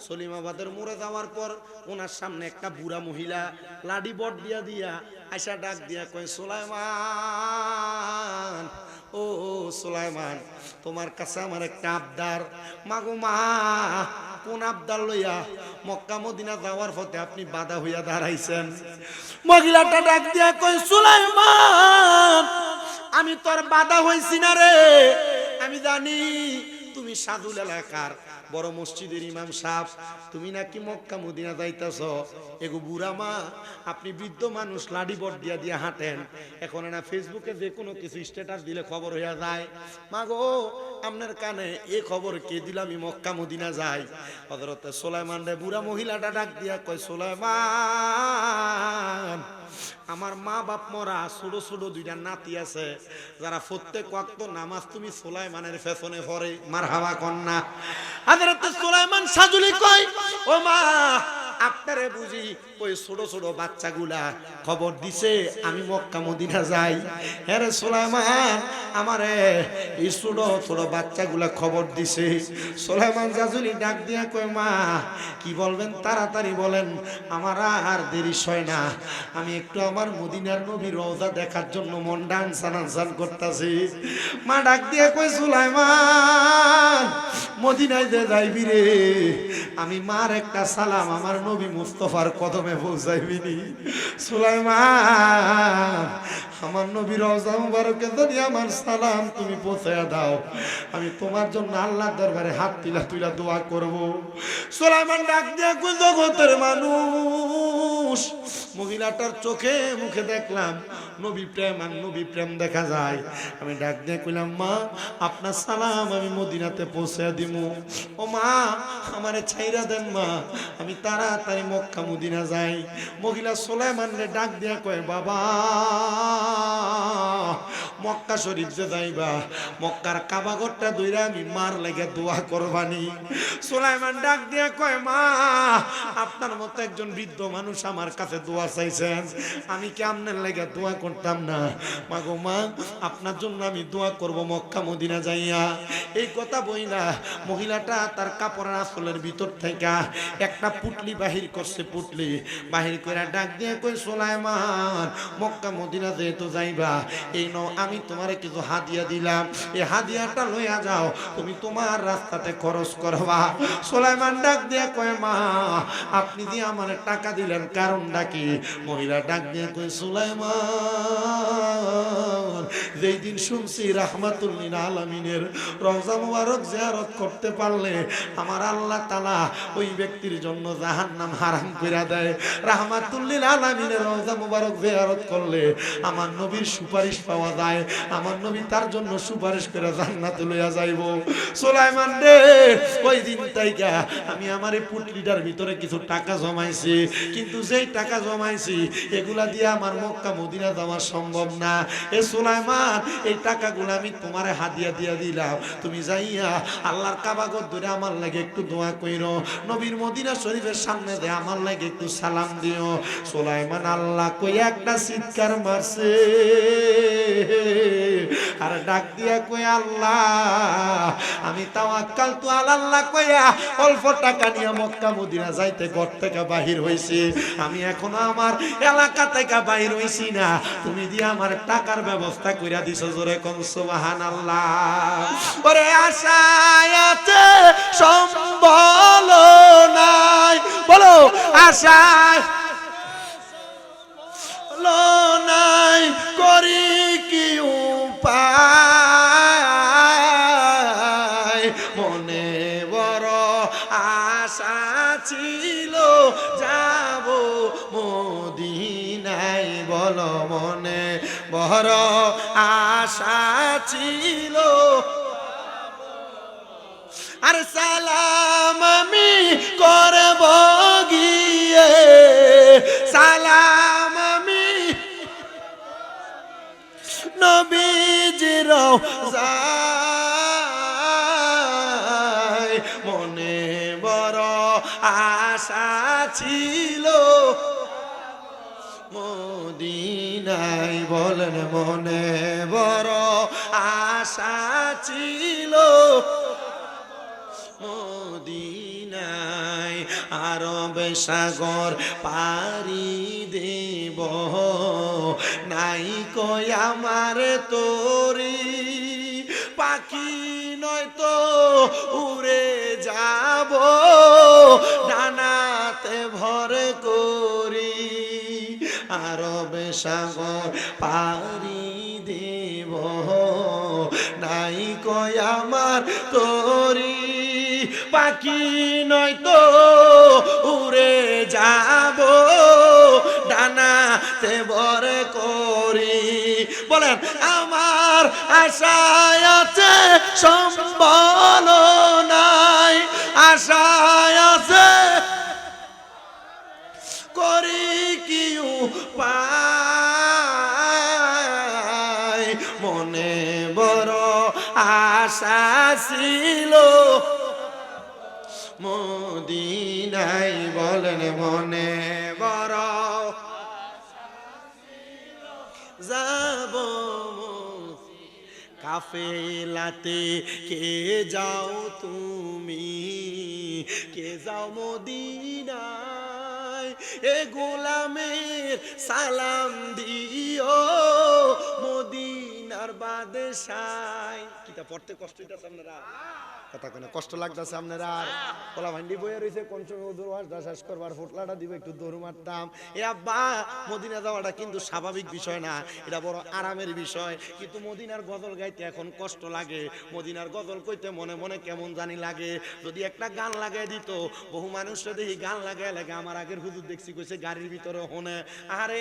সলিমাবাদের মোড়ে যাওয়ার পর ওনার সামনে একটা বুড়া মহিলা লাডি বট দিয়া আইসা ডাক দিয়া কয় সুলাইমান ও সুলাইমান, তোমার কাছে আমার একটা আবদার। মাগো মা, কোন আবদার লইয়া মক্কা মদিনা যাওয়ার পথে আপনি বাধা হইয়া দাঁড়াইছেন? মহিলাটা ডাক দিয়া কয়, সুলাইমান, আমি তোর বাধা হইছি না রে। আমি জানি তুমি সাধুল এলাকার বড় মসজিদের ইমাম সাহেব, তুমি নাকি মক্কা মদিনা যাইতেছ। এগো বুড়া মা, আপনি বৃদ্ধ মানুষ, লাডি বট দিয়া দিয়া হাঁটেন, এখন না ফেসবুকে যে কোনো কিছু স্ট্যাটাস দিলে খবর হইয়া যায়। মা গো, আপনার কানে এ খবর কে দিল আমি মক্কা মদিনা যাই? হযরত সুলাইমান রে বুড়া মহিলাটা ডাক দিয়া কয়, সুলাইমান, আমার মা বাপ মরা, ছোট ছোট দুইটা নাতি আছে, যারা প্রত্যেক ওয়াক্ত নামাজ তুমি সুলাইমানের পেছনে পড়ে। মারহাবা কন্যা। হযরত সুলাইমান সাজুলি কয়, ও মা, আপনারে বুঝি ওই ছোট ছোট বাচ্চাগুলা খবর দিছে আমি মক্কা মদিনা যাই? হ্যাঁ রে সুলাইমান, আমারে এই ছোট ছোট বাচ্চাগুলা খবর দিছে। সুলাইমান সাজুলি ডাক দিয়া কয়, মা কি বলবেন তাড়াতাড়ি বলেন, আমার আর দেরি হয় না। আমি একটু আমার মদিনার নবীর রওজা দেখার জন্য মন ডানসান আনসান করতেছি। মা ডাক দিয়া কয়, সুলাইমান, মদিনায় যে যাইবি রে, আমি মার একটা সালাম আমার নবী মুস্তাফার কদমে পৌঁছাইবিনি। সুলাইমান, আমার নবীর রওজা মুবারকে যদি আমার সালাম তুমি পৌঁছায়া দাও, আমি তোমার জন্য আল্লাহর দরবারে হাত তুলা তুলা দোয়া করব। সুলাইমান ডাক দিয়া কই, জগতের মানুষ, মহিলাটার চোখে মুখে দেখলাম নবী প্রেম আর নবী প্রেম দেখা যায়। আমি ডাক দিয়ে কইলাম, মা আপনার সালাম আমি মদিনাতে পৌঁছে দিমু। ও মা, আমারে ছাইরা দেন মা, আমি তাড়াতাড়ি মক্কা মদিনা যাই। মহিলা সুলাইমান রে ডাক দিয়া কয়, বাবা, মক্কা শরীফ যে যাইবা, মক্কার কাবা ঘরটা দইরা আমি মার লাগে দোয়া করবানি। সুলাইমান ডাক দিয়া কয়, মা আপনার মতো একজন বৃদ্ধ মানুষ আমার কাছে দোয়া চাইছেন, আমি কি আপনার লাগে দোয়া করতাম না? মা গো মা, আপনার জন্য আমি দোয়া করব মক্কা মদিনা যাইয়া। এই কথা বইলা মহিলাটা তার কাপড়ের আঁচলের ভিতর থেকে একটা পুটলি বাহির করছে। পুটলি বাহির করে ডাক দিয়ে কই, সুলাইমান, মক্কা মদিনা যেহেতু যাইবা, এই নাও আমি তোমারে কিছু হাদিয়া দিলাম, এই হাদিয়াটা লইয়া যাও, তুমি তোমার রাস্তাতে খরচ করবা। সুলাইমান ডাক দিয়ে কয়, মা আপনি দিয়ে আমার টাকা দিলেন কারণটা কি? মহিলা ডাক দিয়ে কই, সুলাইমান, যেই দিন শুনছি রাহমাতুল লিল আলামিনের রওজা মুবারক জিয়ারত করতে পারলে আমার আল্লাহ তাআলা ওই ব্যক্তির জন্য জাহান্নাম হারাম কইরা দেয়। রাহমাতুল লিল আলামিনের রওজা মুবারক জিয়ারত করলে আমার নবীর সুপারিশ পাওয়া যায়, আমার নবী তার জন্য সুপারিশ করে জান্নাতে লইয়া যাইব। সুলাইমান রে, ওই দিন তাইকা আমি আমার এই পুটলিটার ভিতরে কিছু টাকা জমাইছি, কিন্তু যেই টাকা জমাইছি এগুলা দিয়ে আমার মক্কা মদিনা যাওয়া সম্ভব না। এ সুলাইমান, এই টাকাগুলো আমি তোমারে হাদিয়া দিয়া দিলাম, তুমি যাইয়া আল্লাহর কাবা ঘর ধরে আমার লাগে একটু দোয়া কইরো, নবীর মদিনা শরীফের সামনে দিয়ে আমার লাগে একটু সালাম দিও। সুলাইমান আল্লাহ কই একটা চিৎকার মারছে আর ডাক দিয়া কই, আল্লাহ, আমি তাওয়াক্কাল তু আলাল্লাহ কইয়া অল্প টাকা নিয়ে মক্কা মদিনা যাইতে ঘর থেকে বাহির হইছি। আমি এখনো আমার এলাকা থেকে বাহির হইছি না, তুমি দিয়ে আমার টাকার ব্যবস্থা কইরা দিছো। জোরে কোন সুবহানাল্লাহ। ওরে আশায় আছে সম্বল নাই, বলো আশায় নাই, করি কি উপায়, মনে বড় আশা ছিল যাব মদিনায়, বলো মনে বড় আশা ছিল। আর সালাম আমি করব গিয়ে, সালাম আমি নবীজির রওজায়, মনে বড় আশা ছিল মদিনায়, বলেন মনে বড় আশা ছিল মদিনায়। আরবে সাগর পারি দেব নাই কই আমার তোরি, উড়ে যাব ডানাতে ভর করি আরব সাগর পাড়ি দেব নাই কয় আমার তোরি পাখি নয়তো উড়ে যাব ডানাতে ভর করি বলেন আমার আশায় আছে সম্বল নাই আশায় আছে করি কি উপায় মনে বড় আশা ছিল মদিনায় বলেন মনে বড় যাব কাফেলাতে কে যাও তুমি কে যাও মদিনায় এ গোলামের সালাম দিও মদিনার বাদশায় কিতা পড়তে কষ্ট হইতাছে আপনারা কথা কেন কষ্ট লাগতেছে আপনারা কলা ভান্ডি বইয়া রয়েছে কোন সময় দৌড় শেষ করবার ফুটলাটা দিব একটু দৌড় মারতাম এ আব্বা মদিনা যাওয়াটা কিন্তু স্বাভাবিক বিষয় না এটা বড় আরামের বিষয় কিন্তু মদিনার গজল গাইতে এখন কষ্ট লাগে মদিনার গজল কইতে মনে মনে কেমন জানি লাগে যদি একটা গান লাগাই দিত বহু মানুষরা দেখি গান লাগাই লাগে আমার আগের হুজুর দেখছি কইছে গাড়ির ভিতরে হনে আরে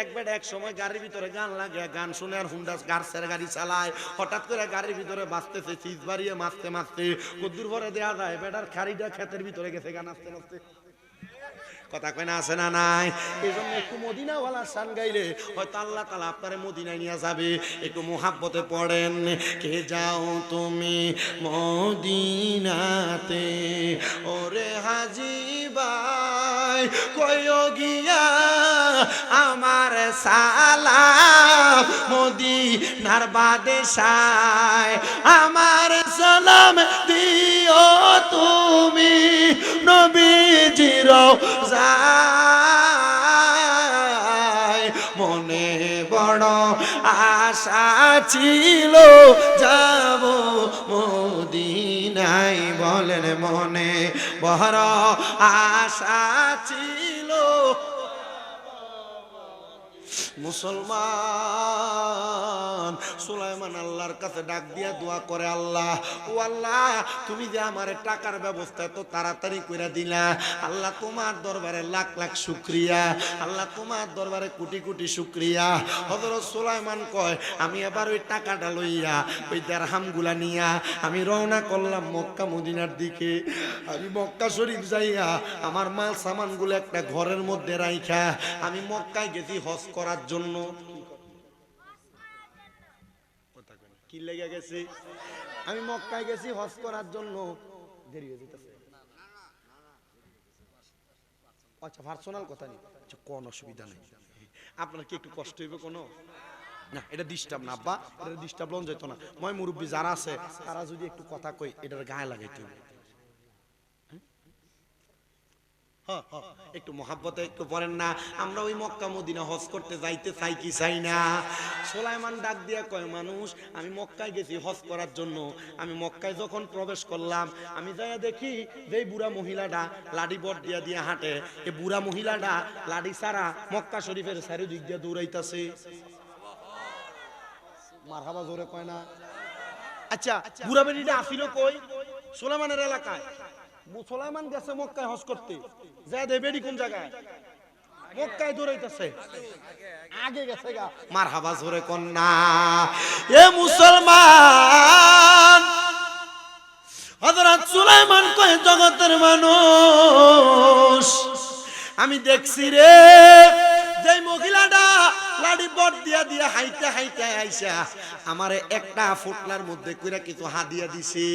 একবার এক সময় গাড়ির ভিতরে গান লাগে গান শুনে আর হুন্ডা গার্সের গাড়ি চালায় হঠাৎ করে গাড়ির ভিতরে বাঁচতেছে চিজ বাড়িয়ে মারতে মারতে কদ্দুর ভরে দেয়া যায় বেটার খাড়িটা ক্ষেতের ভিতরে গেছে গান আসতে আসতে কথা কয় না আছে না নাই এই জন্য একটু মদিনাওয়ালার শান গাইলে হয়তো আল্লাহ তাআলা আপনারে মদিনায় নিয়ে যাবে একটু মোহাব্বতে পড়েন কে যাও তুমি মদিনাতে ওরে হাজি ভাই কইও গিয়া আমার সালাম মদিনার বাদশায় আমার সালাম দিও তুমি নবীজির মনে বড় আশা ছিল যাব মদিনায় বলেন মনে বড় আশা ছিল মুসলমান সুলাইমান আল্লাহর কাছে ডাক দিয়া দোয়া করে আল্লাহ ও আল্লাহ তুমি যে আমারে টাকার ব্যবস্থা এত তাড়াতাড়ি করে দিলা আল্লাহ তোমার দরবারে লাখ লাখ শুকরিয়া আল্লাহ তোমার দরবারে কোটি কোটি শুকরিয়া হযরত সুলাইমান কয় আমি এবার ওই টাকাটা লইয়া ওই দিরহামগুলা নিয়া আমি রওনা করলাম মক্কা মদিনার দিকে আমি মক্কা শরীফ যাইয়া আমার মাল সামানগুলো একটা ঘরের মধ্যে রাইখা আমি মক্কায় গেছি হজ করার জন্য কি লেগে গেছে আমি মক্কায় গেছি হজ করার জন্য দেরি হয়ে যেতেছে আচ্ছা পার্সোনাল কথা নেই কোন অসুবিধা নেই আপনার কি একটু কষ্ট হইবে কোনো না এটা ডিস্টার্ব না আব্বা এটা ডিস্টার্ব লন যেত না মই মুরব্বী যারা আছে তারা যদি একটু কথা কই এটার গায়ে লাগাইতে হবে একটু মহাব্বতে একটু পড়েন না আমরা ওই মক্কা মদিনা হজ করতে যাইতে চাই কি চাই না সুলাইমান ডাক দিয়া কয় মানুষ আমি মক্কায় গেছি হজ করার জন্য আমি মক্কায় যখন প্রবেশ করলাম আমি যাইয়া দেখি যে বুড়া মহিলাটা লাডি বট দিয়া দিয়া হাঁটে এই বুড়া মহিলাটা লাডি ছাড়া মক্কা শরীফের চারিদিক দিয়া দৌড়াইতাছে মারহাবা জোরে কয় না আচ্ছা বুড়া বেরিটা আসিল কই সুলাইমানের এলাকায় সুলাইমান গেছে মক্কায় হজ করতে যায় দেবেডি কোন জায়গায় মক্কায় দৌড়াইতেছে আগে গেছে গা মারহাবা জোরে কন্যা এ মুসলমান হযরত সুলাইমান কয় জগতের মানুষ আমি দেখছি রে যে মহিলাটা লাডি বট দিয়া দিয়া হাইতে হাইতে আইসা আমারে একটা ফুটলার মধ্যে কইরা কিছু হাদিয়া দিছে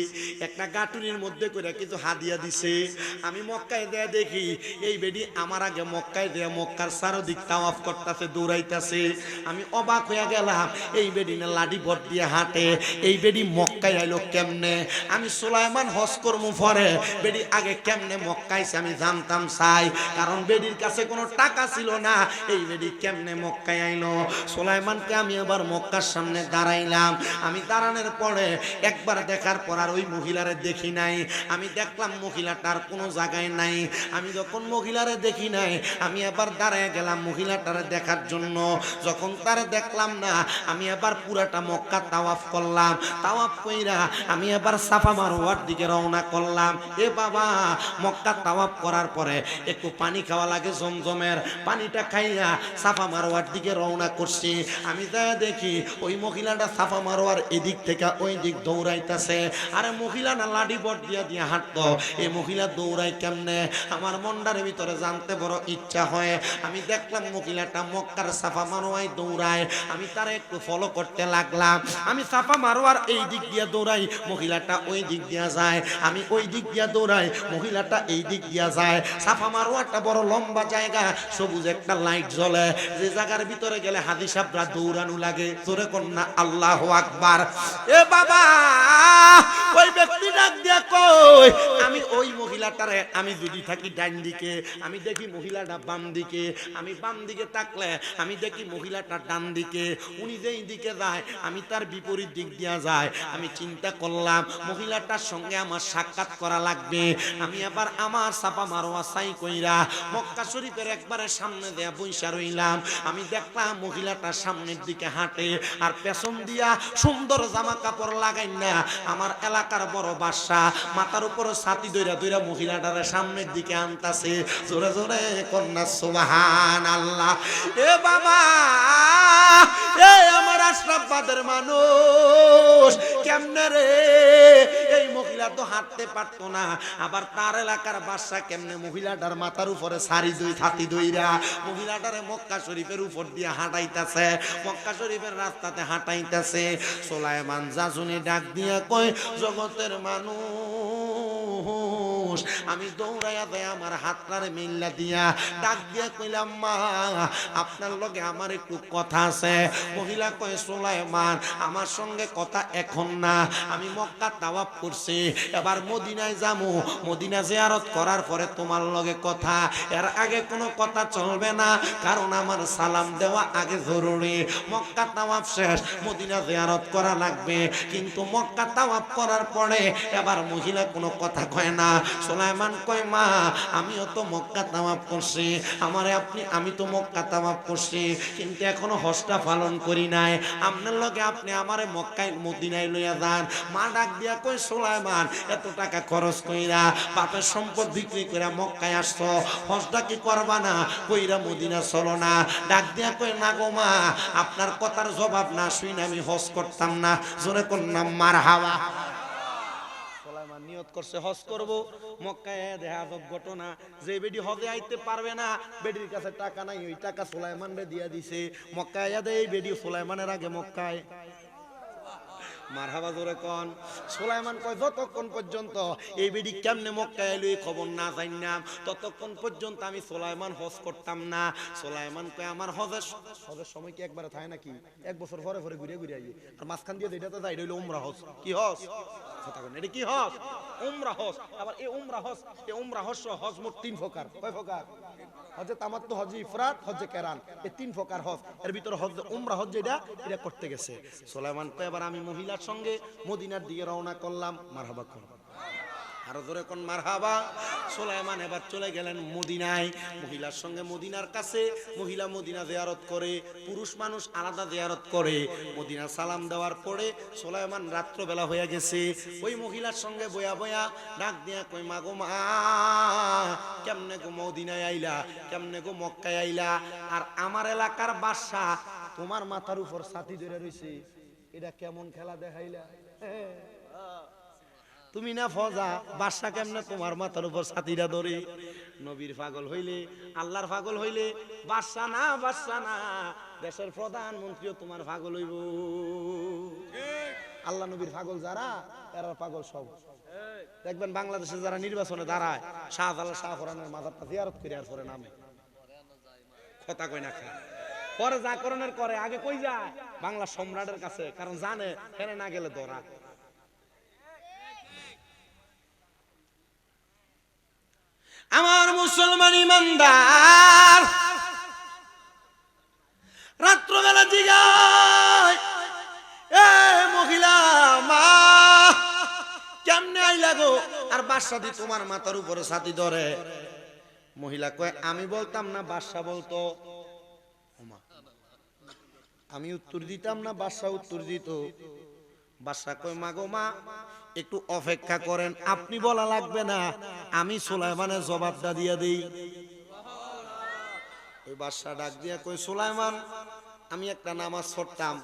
একটা গাটুরির মধ্যে কইরা কিছু হাদিয়া দিছে আমি মক্কায় দেয়া দেখি এই বেডি আমার আগে মক্কায় দেয়া মক্কার চারদিক তাওয়াফ করতেছে দৌড়াইতেছে আমি অবাক হইয়া গেলাম এই বেডি না লাডি বট দিয়া হাঁটে এই বেডি মক্কায় আইলো কেমনে আমি সুলাইমান হজ করমু পরে বেডি আগে কেমনে মক্কায় আমি জানতাম চাই কারণ বেডির কাছে কোনো টাকা ছিল না এই বেডি কেমনে মক্কায় আইলো। সুলাইমানকে আমি আবার মক্কার সামনে দাঁড়াইলাম। আমি দাঁড়ানোর পরে একবার দেখার পর আর ওই মহিলারে দেখি নাই। আমি দেখলাম মহিলাটার কোনো জায়গায় নাই। আমি যখন মহিলারে দেখি নাই, আমি আবার দাঁড়ায় গেলাম মহিলাটারে দেখার জন্য। যখন তারে দেখলাম না, আমি আবার পুরাটা মক্কা তাওয়াফ করলাম। তাওয়াফ কইরা আমি আবার সাফা মারওয়ার দিকে রওনা করলাম। এ বাবা, মক্কা তাওয়াফ করার পরে একটু পানি খাওয়া লাগে জমজমের, পানিটা খাইয়া সাফা মারওয়ার দিকে রওনা করছি। আমি যা দেখি ওই মহিলাটা সাফা মারওয়ার এদিক থেকে ওই দিক দৌড়াইতেছে। আরে মহিলা না লাডি বট দিয়া দিয়া হাঁটতো, এই মহিলা দৌড়াই কেমনে? আমার মনটার ভিতরে জানতে বড় ইচ্ছা হয়। আমি দেখলাম মহিলাটা মক্কার সাফা মারওয়ায় দৌড়ায়। আমি তারে একটু ফলো করতে লাগলাম। আমি সাফা মারওয়ার এই দিক দিয়া দৌড়াই, মহিলাটা ওই দিক দিয়া যায়। আমি ওই দিক দিয়া দৌড়াই, মহিলাটা এই দিক দিয়া যায়। সাফা মারওয়াটা বড় লম্বা জায়গা, সবুজ একটা লাইট জ্বলে, যে জায়গার ভিতরে গেলে হাজি সাহেবরা দৌড়ানো লাগে। জোরে কন্যা আল্লাহু আকবার। এ বাবা, ওই ব্যক্তি ডাক দিয়া কই, আমি ওই মহিলাটারে, আমি যদি থাকি ডান দিকে, আমি দেখি মহিলাটা বাম দিকে। আমি বাম দিকে তাকলে আমি দেখি মহিলাটা ডান দিকে। উনি যেই দিকে যায় আমি তার বিপরীত দিক দিয়া যায়। আমি চিন্তা করলাম মহিলাটার সঙ্গে আমার সাক্ষাৎ করা লাগবে। আমি আবার আমার সাফা মারওয়া সাই কইরা মক্কা শরীফের একবারে সামনে দেয়া বইসা রইলাম। আমি দেখলাম মহিলাটার সামনের দিকে হাঁটে, আর পেছন দিয়া সুন্দর জামা কাপড় লাগাই না আমার এলাকার বড় বাদশা মাথার উপর ছাতি দইরা দইরা মহিলাটারে সামনের দিকে আনতাছে। জোরে জোরে কন্যা সুবহানাল্লাহ। এ বাবা, এ আমার আশরাফবাদের মানুষ, কেমনে রে? এই মহিলা তো হাঁটতে পারতো না, আবার তার এলাকার বাদশা কেমনে মহিলাটার মাথার উপরে সারি দই ছাতি দইরা মহিলাটারে মক্কা শরীফের উপর দিয়ে হাঁটাইতেছে, মক্কা শরীফের রাস্তাতে হাঁটাইতেছে। সুলাইমান জাজুনি ডাক দিয়া কয়, জগতের মানুষ, আমি দৌড়াইয়া দেয় আমার হাতটারে মিল্লা দিয়া ডাক দিয়া কইলাম, মা আপনার লগে আমার একটু কথা আছে। মহিলা কয়, সুলাইমান আমার সঙ্গে কথা এখন না, আমি মক্কা তাওয়াফ করছি, এবার মদিনায় যামু, মদিনা জিয়ারত করার পরে তোমার লগে কথা, এর আগে কোনো কথা চলবে না, কারণ আমার সালাম দেওয়া আগে জরুরি। মক্কা তাওয়াফ শেষ, মদিনা জিয়ারত করা লাগবে, কিন্তু মক্কা তাওয়াফ করার পরে এবার মহিলা কোনো কথা কয় না। সুলাইমান কয়, মা আমিও তো মক্কা তাওয়াফ করছি, আমারে আপনি, আমি তো মক্কা তাওয়াফ করছি, কিন্তু এখনো হজটা পালন করি নাই, আপনার লগে আপনি আমারে মক্কায় মদিনায় লইয়া যান। মা ডাক দিয়া কই, সুলাইমান এত টাকা খরচ কইরা বাপের সম্পদ বিক্রি কইরা মক্কায় আসছো, হজটা কি করবা না? কইরা মদিনা চলো না। ডাক দিয়া কই, না গো মা, আপনার কথার জবাব না শুনে আমি হজ করতাম না। জোরে কন্যা মারহাবা। সুলাইমান নিয়ত করছে হজ করব। মক্কায় দেখা আজব ঘটনা, যে বেডি হজে আইতে পারবে না, বেডির কাছে টাকা নাই, ওই টাকা সুলাইমান রে দিয়া দিছে। মক্কায় এই বেডি সুলাইমানের আগে মক্কায়। মারহাবা জোরে কোন। সুলাইমান কয়, যতক্ষণ পর্যন্ত এই বেডি কেমনে মক্কায় এলো এই খবর না জানলাম, ততক্ষণ পর্যন্ত আমি সুলাইমান হজ করতাম না। সুলাইমান কয়, আমার হজের সময় কি একবারে থাকে নাকি? এক বছর পরে পরে ঘুরে ঘুরে আইয়ে, আর মাঝখান দিয়ে যেটা তো যাই হইলো উমরা হজ। কি হজ? এটা কি হজ? উমরা হজ। আবার এই উমরা হজ, এই উমরা হজ হজ মোট 3 প্রকার। কয় প্রকার? হজে তামাত্তু, হজে ইফরাদ, হজে কেরান, এই 3 প্রকার হজ। এর ভিতরে হজ উমরা হজ যেটা, এটা করতে গেছে সুলাইমান কয়, এবার আমি মহিলার সঙ্গে মদিনার দিকে রওনা করলাম। মারহাবা কোন, আরো জোরে কোন মারহাবা। সুলাইমান এবার চলে গেলেন মদিনায়, মহিলার সঙ্গে মদিনার কাছে। মহিলা মদিনা জিয়ারত করে, পুরুষ মানুষ আলাদা জিয়ারত করে। মদিনা সালাম দেওয়ার পরে সুলাইমান রাত্রবেলা হয়ে গেছে, ওই মহিলার সঙ্গে বয়া বয়া ডাক দিয়া কই, মা গো মা, কেমনে গো মদিনায় আইলা, কেমনে গো মক্কায় আইলা, আর আমার এলাকার বাদশা তোমার মাথার উপর ছাতি ধরে রইছে, এটা কেমন খেলা দেখাইলা? তুমি না ফজা, বাদশা কেমনে তোমার মাথার উপর ছাতিটা ধরে? নবীর পাগল হইলে, আল্লাহর পাগল হইলে বাদশা না, বাদশা না, দেশের প্রধানমন্ত্রীও তোমার পাগল হইব। আল্লাহ নবীর পাগল যারা, এরা পাগল সব। দেখবেন বাংলাদেশে যারা নির্বাচনে দাঁড়ায়, শাহজালাল শাহফরানের মাজারটা জিয়ারত করে আর পরে নামে, কথা কই না খায়, পরে যা করণের করে, আগে কই যায় বাংলা সম্রাটের কাছে, কারণ জানে হেনে না গেলে ধরা। আমার মুসলমান ইমানদার, রাত জিগায় এ মহিলা মা কেমনে আইলা গো? আর বাদশা দি তোমার মাথার উপরে ছাতি ধরে। মহিলা কয় আমি বলতাম না বাদশা বলতো। আমি উত্তর দিতাম না বাদশা উত্তর দিত। বাদশা কয় মা গো মা একটু অপেক্ষা করেন, আপনি বলা লাগবে না, আমি সুলাইমানের জবাবটা দিয়ে দেই। ওই বাদশা ডাক দিয়া কয় সুলাইমান আমি একটা নামাজ পড়তাম,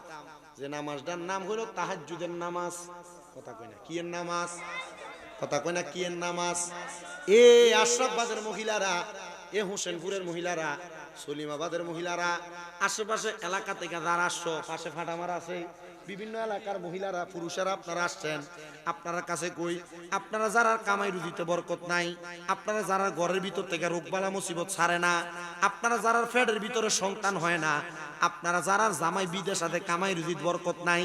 যে নামাজটার নাম হলো তাহাজ্জুদের নামাজ। কথা কয় না কি এর নামাজ? কথা কয় না কি এর নামাজ? এ আশরাফবাদের মহিলারা, এ হোসেনপুরের মহিলারা, সলিমাবাদের মহিলারা, আশেপাশে এলাকা থেকে যারা আসছো, পাশে ফাটামারা আছে, বিভিন্ন এলাকার মহিলারা পুরুষেরা আপনারা আসছেন, আপনারা কাছে কই আপনারা যারা কামাই রুজিতে বরকত নাই, আপনারা যারা ঘরের ভিতর থেকে রোগবালা মুসিবত ছাড়ে না, আপনারা যারা ফেডের ভিতরে সন্তান হয় না, আপনারা যারা জামাই বিদেশ সাথে কামাই রুজিত বরকত নাই,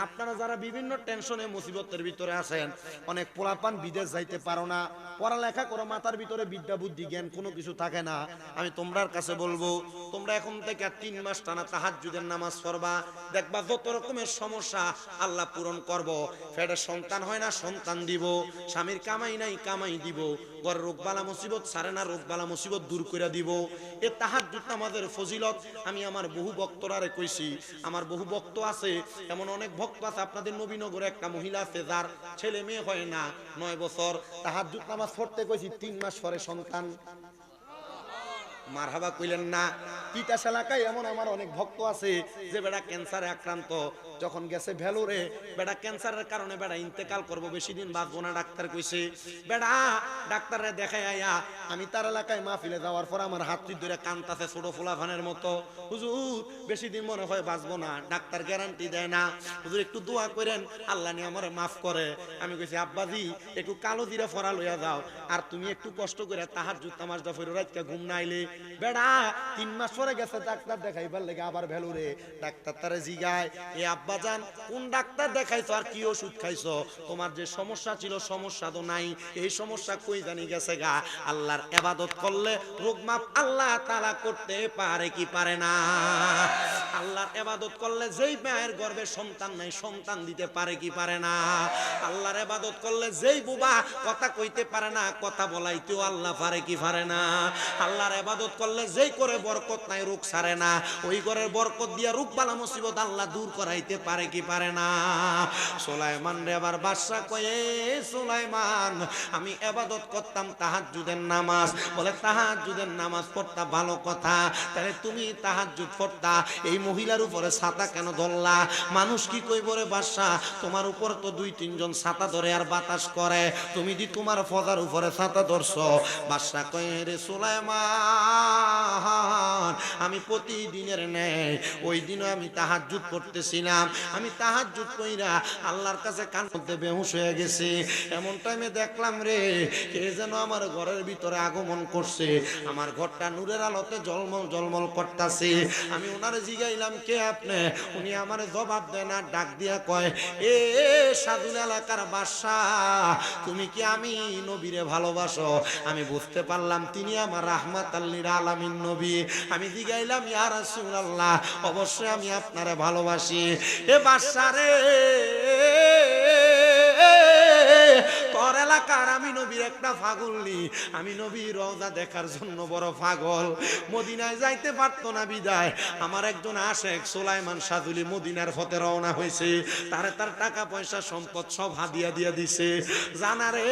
আপনারা যারা বিভিন্ন টেনশনে মুসিবতের ভিতরে আছেন, অনেক পোলাপান বিদেশ যাইতে পারো না, পড়ালেখা করো মাথার ভিতরে বিদ্যা বুদ্ধি জ্ঞান কোনো কিছু থাকে না, আমি তোমরার কাছে বলবো তোমরা এখন থেকে 3 মাস টানা তাহাজ্জুদের নামাজ পড়বা, দেখবা যত রকমের সমস্যা আল্লাহ পূরণ করব। ফেডের সন্তান হয় না সন্তান দিব, স্বামীর কামাই নাই কামাই দিব, ঘরের রোগবালা মুসিবত ছাড়ে না রোগবালা মুসিবত দূর করে দিব। এ তাহাজ্জুদ নামাজের ফজিলত আমি আমার বহু ভক্তরারে কইছি, আমার বহু ভক্ত আছে, এমন অনেক ভক্ত আছে আপনাদের নবীনগরে একটা মহিলা আছে যার ছেলে মেয়ে হয় না 9 বছর, তাহাজ্জুদ নামাজ পড়তে কইছি 3 মাস পরে সন্তান। মারহাবা কইলেন না? তিতাস এলাকায় এমন আমার অনেক ভক্ত আছে যে বেটা ক্যান্সারে আক্রান্ত, যখন গেছে ভেলোরে বেটা ক্যান্সারের কারণে বেটা ইন্তেকাল করবো, বেশি দিন বাঁচবো না, ডাক্তার কইছে। বেটা ডাক্তারে দেখাই আয়া আমি তার এলাকায় মাহফিলে যাওয়ার পর আমার হাত ধরে কান্তাছে ছোট ফুলাফানের মতো, হুজুর বেশি দিন মনে হয় বাঁচবো না, ডাক্তার গ্যারান্টি দেয় না, হুজুর একটু দোয়া করেন আল্লাহ নিয়ে আমারে মাফ করে। আমি কইছি আব্বাজি একটু কালো জিরা ফরা লইয়া যাও, আর তুমি একটু কষ্ট করে তাহাজ্জুদ নামাজটা পড়ে রাতকে ঘুম না আইলে। বেড়া 3 মাস পরে গেছে ডাক্তার দেখাইবার লেগে আবার ভেলুরে, ডাক্তার তারে জিগায় এ আব্বাজান কোন ডাক্তার দেখাইছো আর কি ওষুধ খাইছো, তোমার যে সমস্যা ছিল সমস্যা তো নাই, এই সমস্যা কই জানি গেছে গা। আল্লাহর ইবাদত করলে রোগ মাপ আল্লাহ তাআলা করতে পারে কি পারে না? আল্লাহর ইবাদত করলে যেই মায়ের গর্ভে সন্তান নাই সন্তান দিতে পারে কি পারে না? আল্লাহর ইবাদত করলে যেই বুবা কথা কইতে পারে না কথা বলাইতেও আল্লাহ পারে কি পারে না? আল্লাহর ইবাদত করলে যেই করে বরকত নাই রোগ ছাড়ে না, ওই ঘরের বরকত দিয়া রোগ বালা মুসিবত আল্লাহ দূর করাইতে পারে কি পারে না? সুলাইমান রে আবার বাদশা কয়ে সুলাইমান আমি ইবাদত করতাম তাহাজ্জুদের নামাজ, বলে তাহাজ্জুদের নামাজ পড়তা ভালো কথা, তাহলে তুমি তাহাজ্জুদ পড়তা এই মহিলার উপরে ছাতা কেন ধরলা? মানুষ কি কইব রে বাদশা তোমার উপর তো 2-3 জন ছাতা ধরে আর বাতাস করে, তুমি দি তোমার ফজার উপরে ছাতা ধরছো। বাদশা কয়ে রে সুলাইমান আমি প্রতিদিনের ন্যায় ওই দিনও আমি তাহাজ্জুদ করতেছিলাম, আমি তাহাজ্জুদ কইরা আল্লাহর কাছে কান মধ্যে বেহুশ হয়ে গেছি, এমন টাইমে দেখলাম রে কে যেন আমার ঘরের ভিতরে আগমন করছে, আমার ঘরটা নূরের আলোতে জলমল জলমল করতেছে। আমি ওনারে জিগাইলাম কে আপনি? উনি আমারে জবাব দেয় না, ডাক দিয়া কয় এ সাধুল এলাকার বাদশাহ তুমি কি আমি নবীরে ভালোবাসো? আমি বুঝতে পারলাম তিনি আমার রাহমাতাল লিল আলামিন নবী। আমি জিগাইলাম ইয়া রাসূলুল্লাহ অবশ্যই আমি আপনারে ভালোবাসি। এ বাদশা রে তোর এলাকার আমি নবীর একটা পাগলনি, আমি নবীর রওজা দেখার জন্য বড় পাগল, মদিনায় যাইতে পারতো না বিদায় আমার একজন আশেক সুলাইমান সাদুলি মদিনার পথে রওনা হয়েছে, তারে তার টাকা পয়সা সম্পদ সব হাদিয়া দিয়া দিছে। জানা রে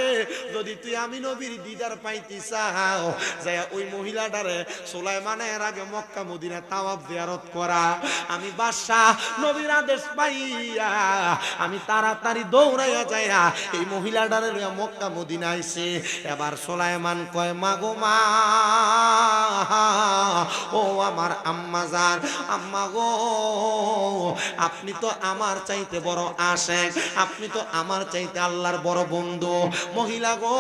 যদি তুই আমি নবীর দিদার পাইতে চাও যায় ওই মহিলাটারে সুলাইমানের আগে মক্কা মদিনা তাওয়াফ জিয়ারত করা। আমি বাদশা নবীর আদেশ পাইয়া আমি তাড়াতাড়ি দৌড়াইয়া যাইয়া এই মহিলাটারে লইয়া মক্কা মদিনা আইছে। এবার সুলাইমান কয় মা গো মা, ও আমার আম্মা জান, আম্মা গো আপনি তো আমার চাইতে বড় আশেক, আপনি তো আমার চাইতে আল্লাহর বড় বন্ধু। মহিলা গো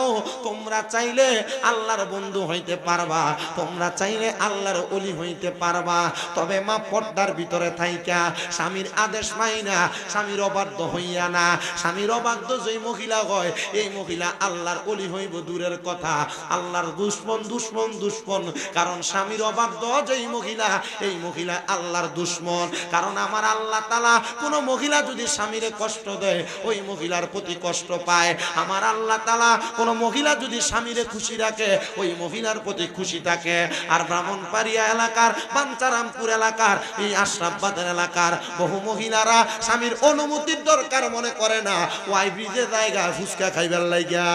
তোমরা চাইলে আল্লাহর বন্ধু হইতে পারবা, তোমরা চাইলে আল্লাহর ওলি হইতে পারবা, তবে মা পর্দার ভিতরে থাইকা স্বামীর আদেশ মাইনা স্বামীর অবাধ্য হইয়া না। স্বামীর অবাধ্য যেই মহিলা হয় এই মহিলা মহিলা আল্লাহর ওলি হইব দূরের কথা, আল্লাহর দুশমন দুশমন দুশমন। কারণ স্বামীর অবাধ্য যেই মহিলা, এই মহিলা আল্লাহর দুশমন। কারণ আমার আল্লাহ তাআলা কোন মহিলা যদি স্বামীরে কষ্ট দেয়, ওই মহিলার প্রতি কষ্ট পায়। আমার আল্লাহ তাআলা কোন মহিলা যদি স্বামীরে খুশি রাখে, ওই মহিলার প্রতি খুশি থাকে। আর ব্রাহ্মণবাড়িয়া এলাকার, বাঞ্চারামপুর এলাকার, এই আশরাফবাদের এলাকার বহু মহিলারা স্বামীর অনুমতির দরকার মনে করে না, ওয়াই ব্রিজে জায়গা ফুচকা খাইবার লাইগা।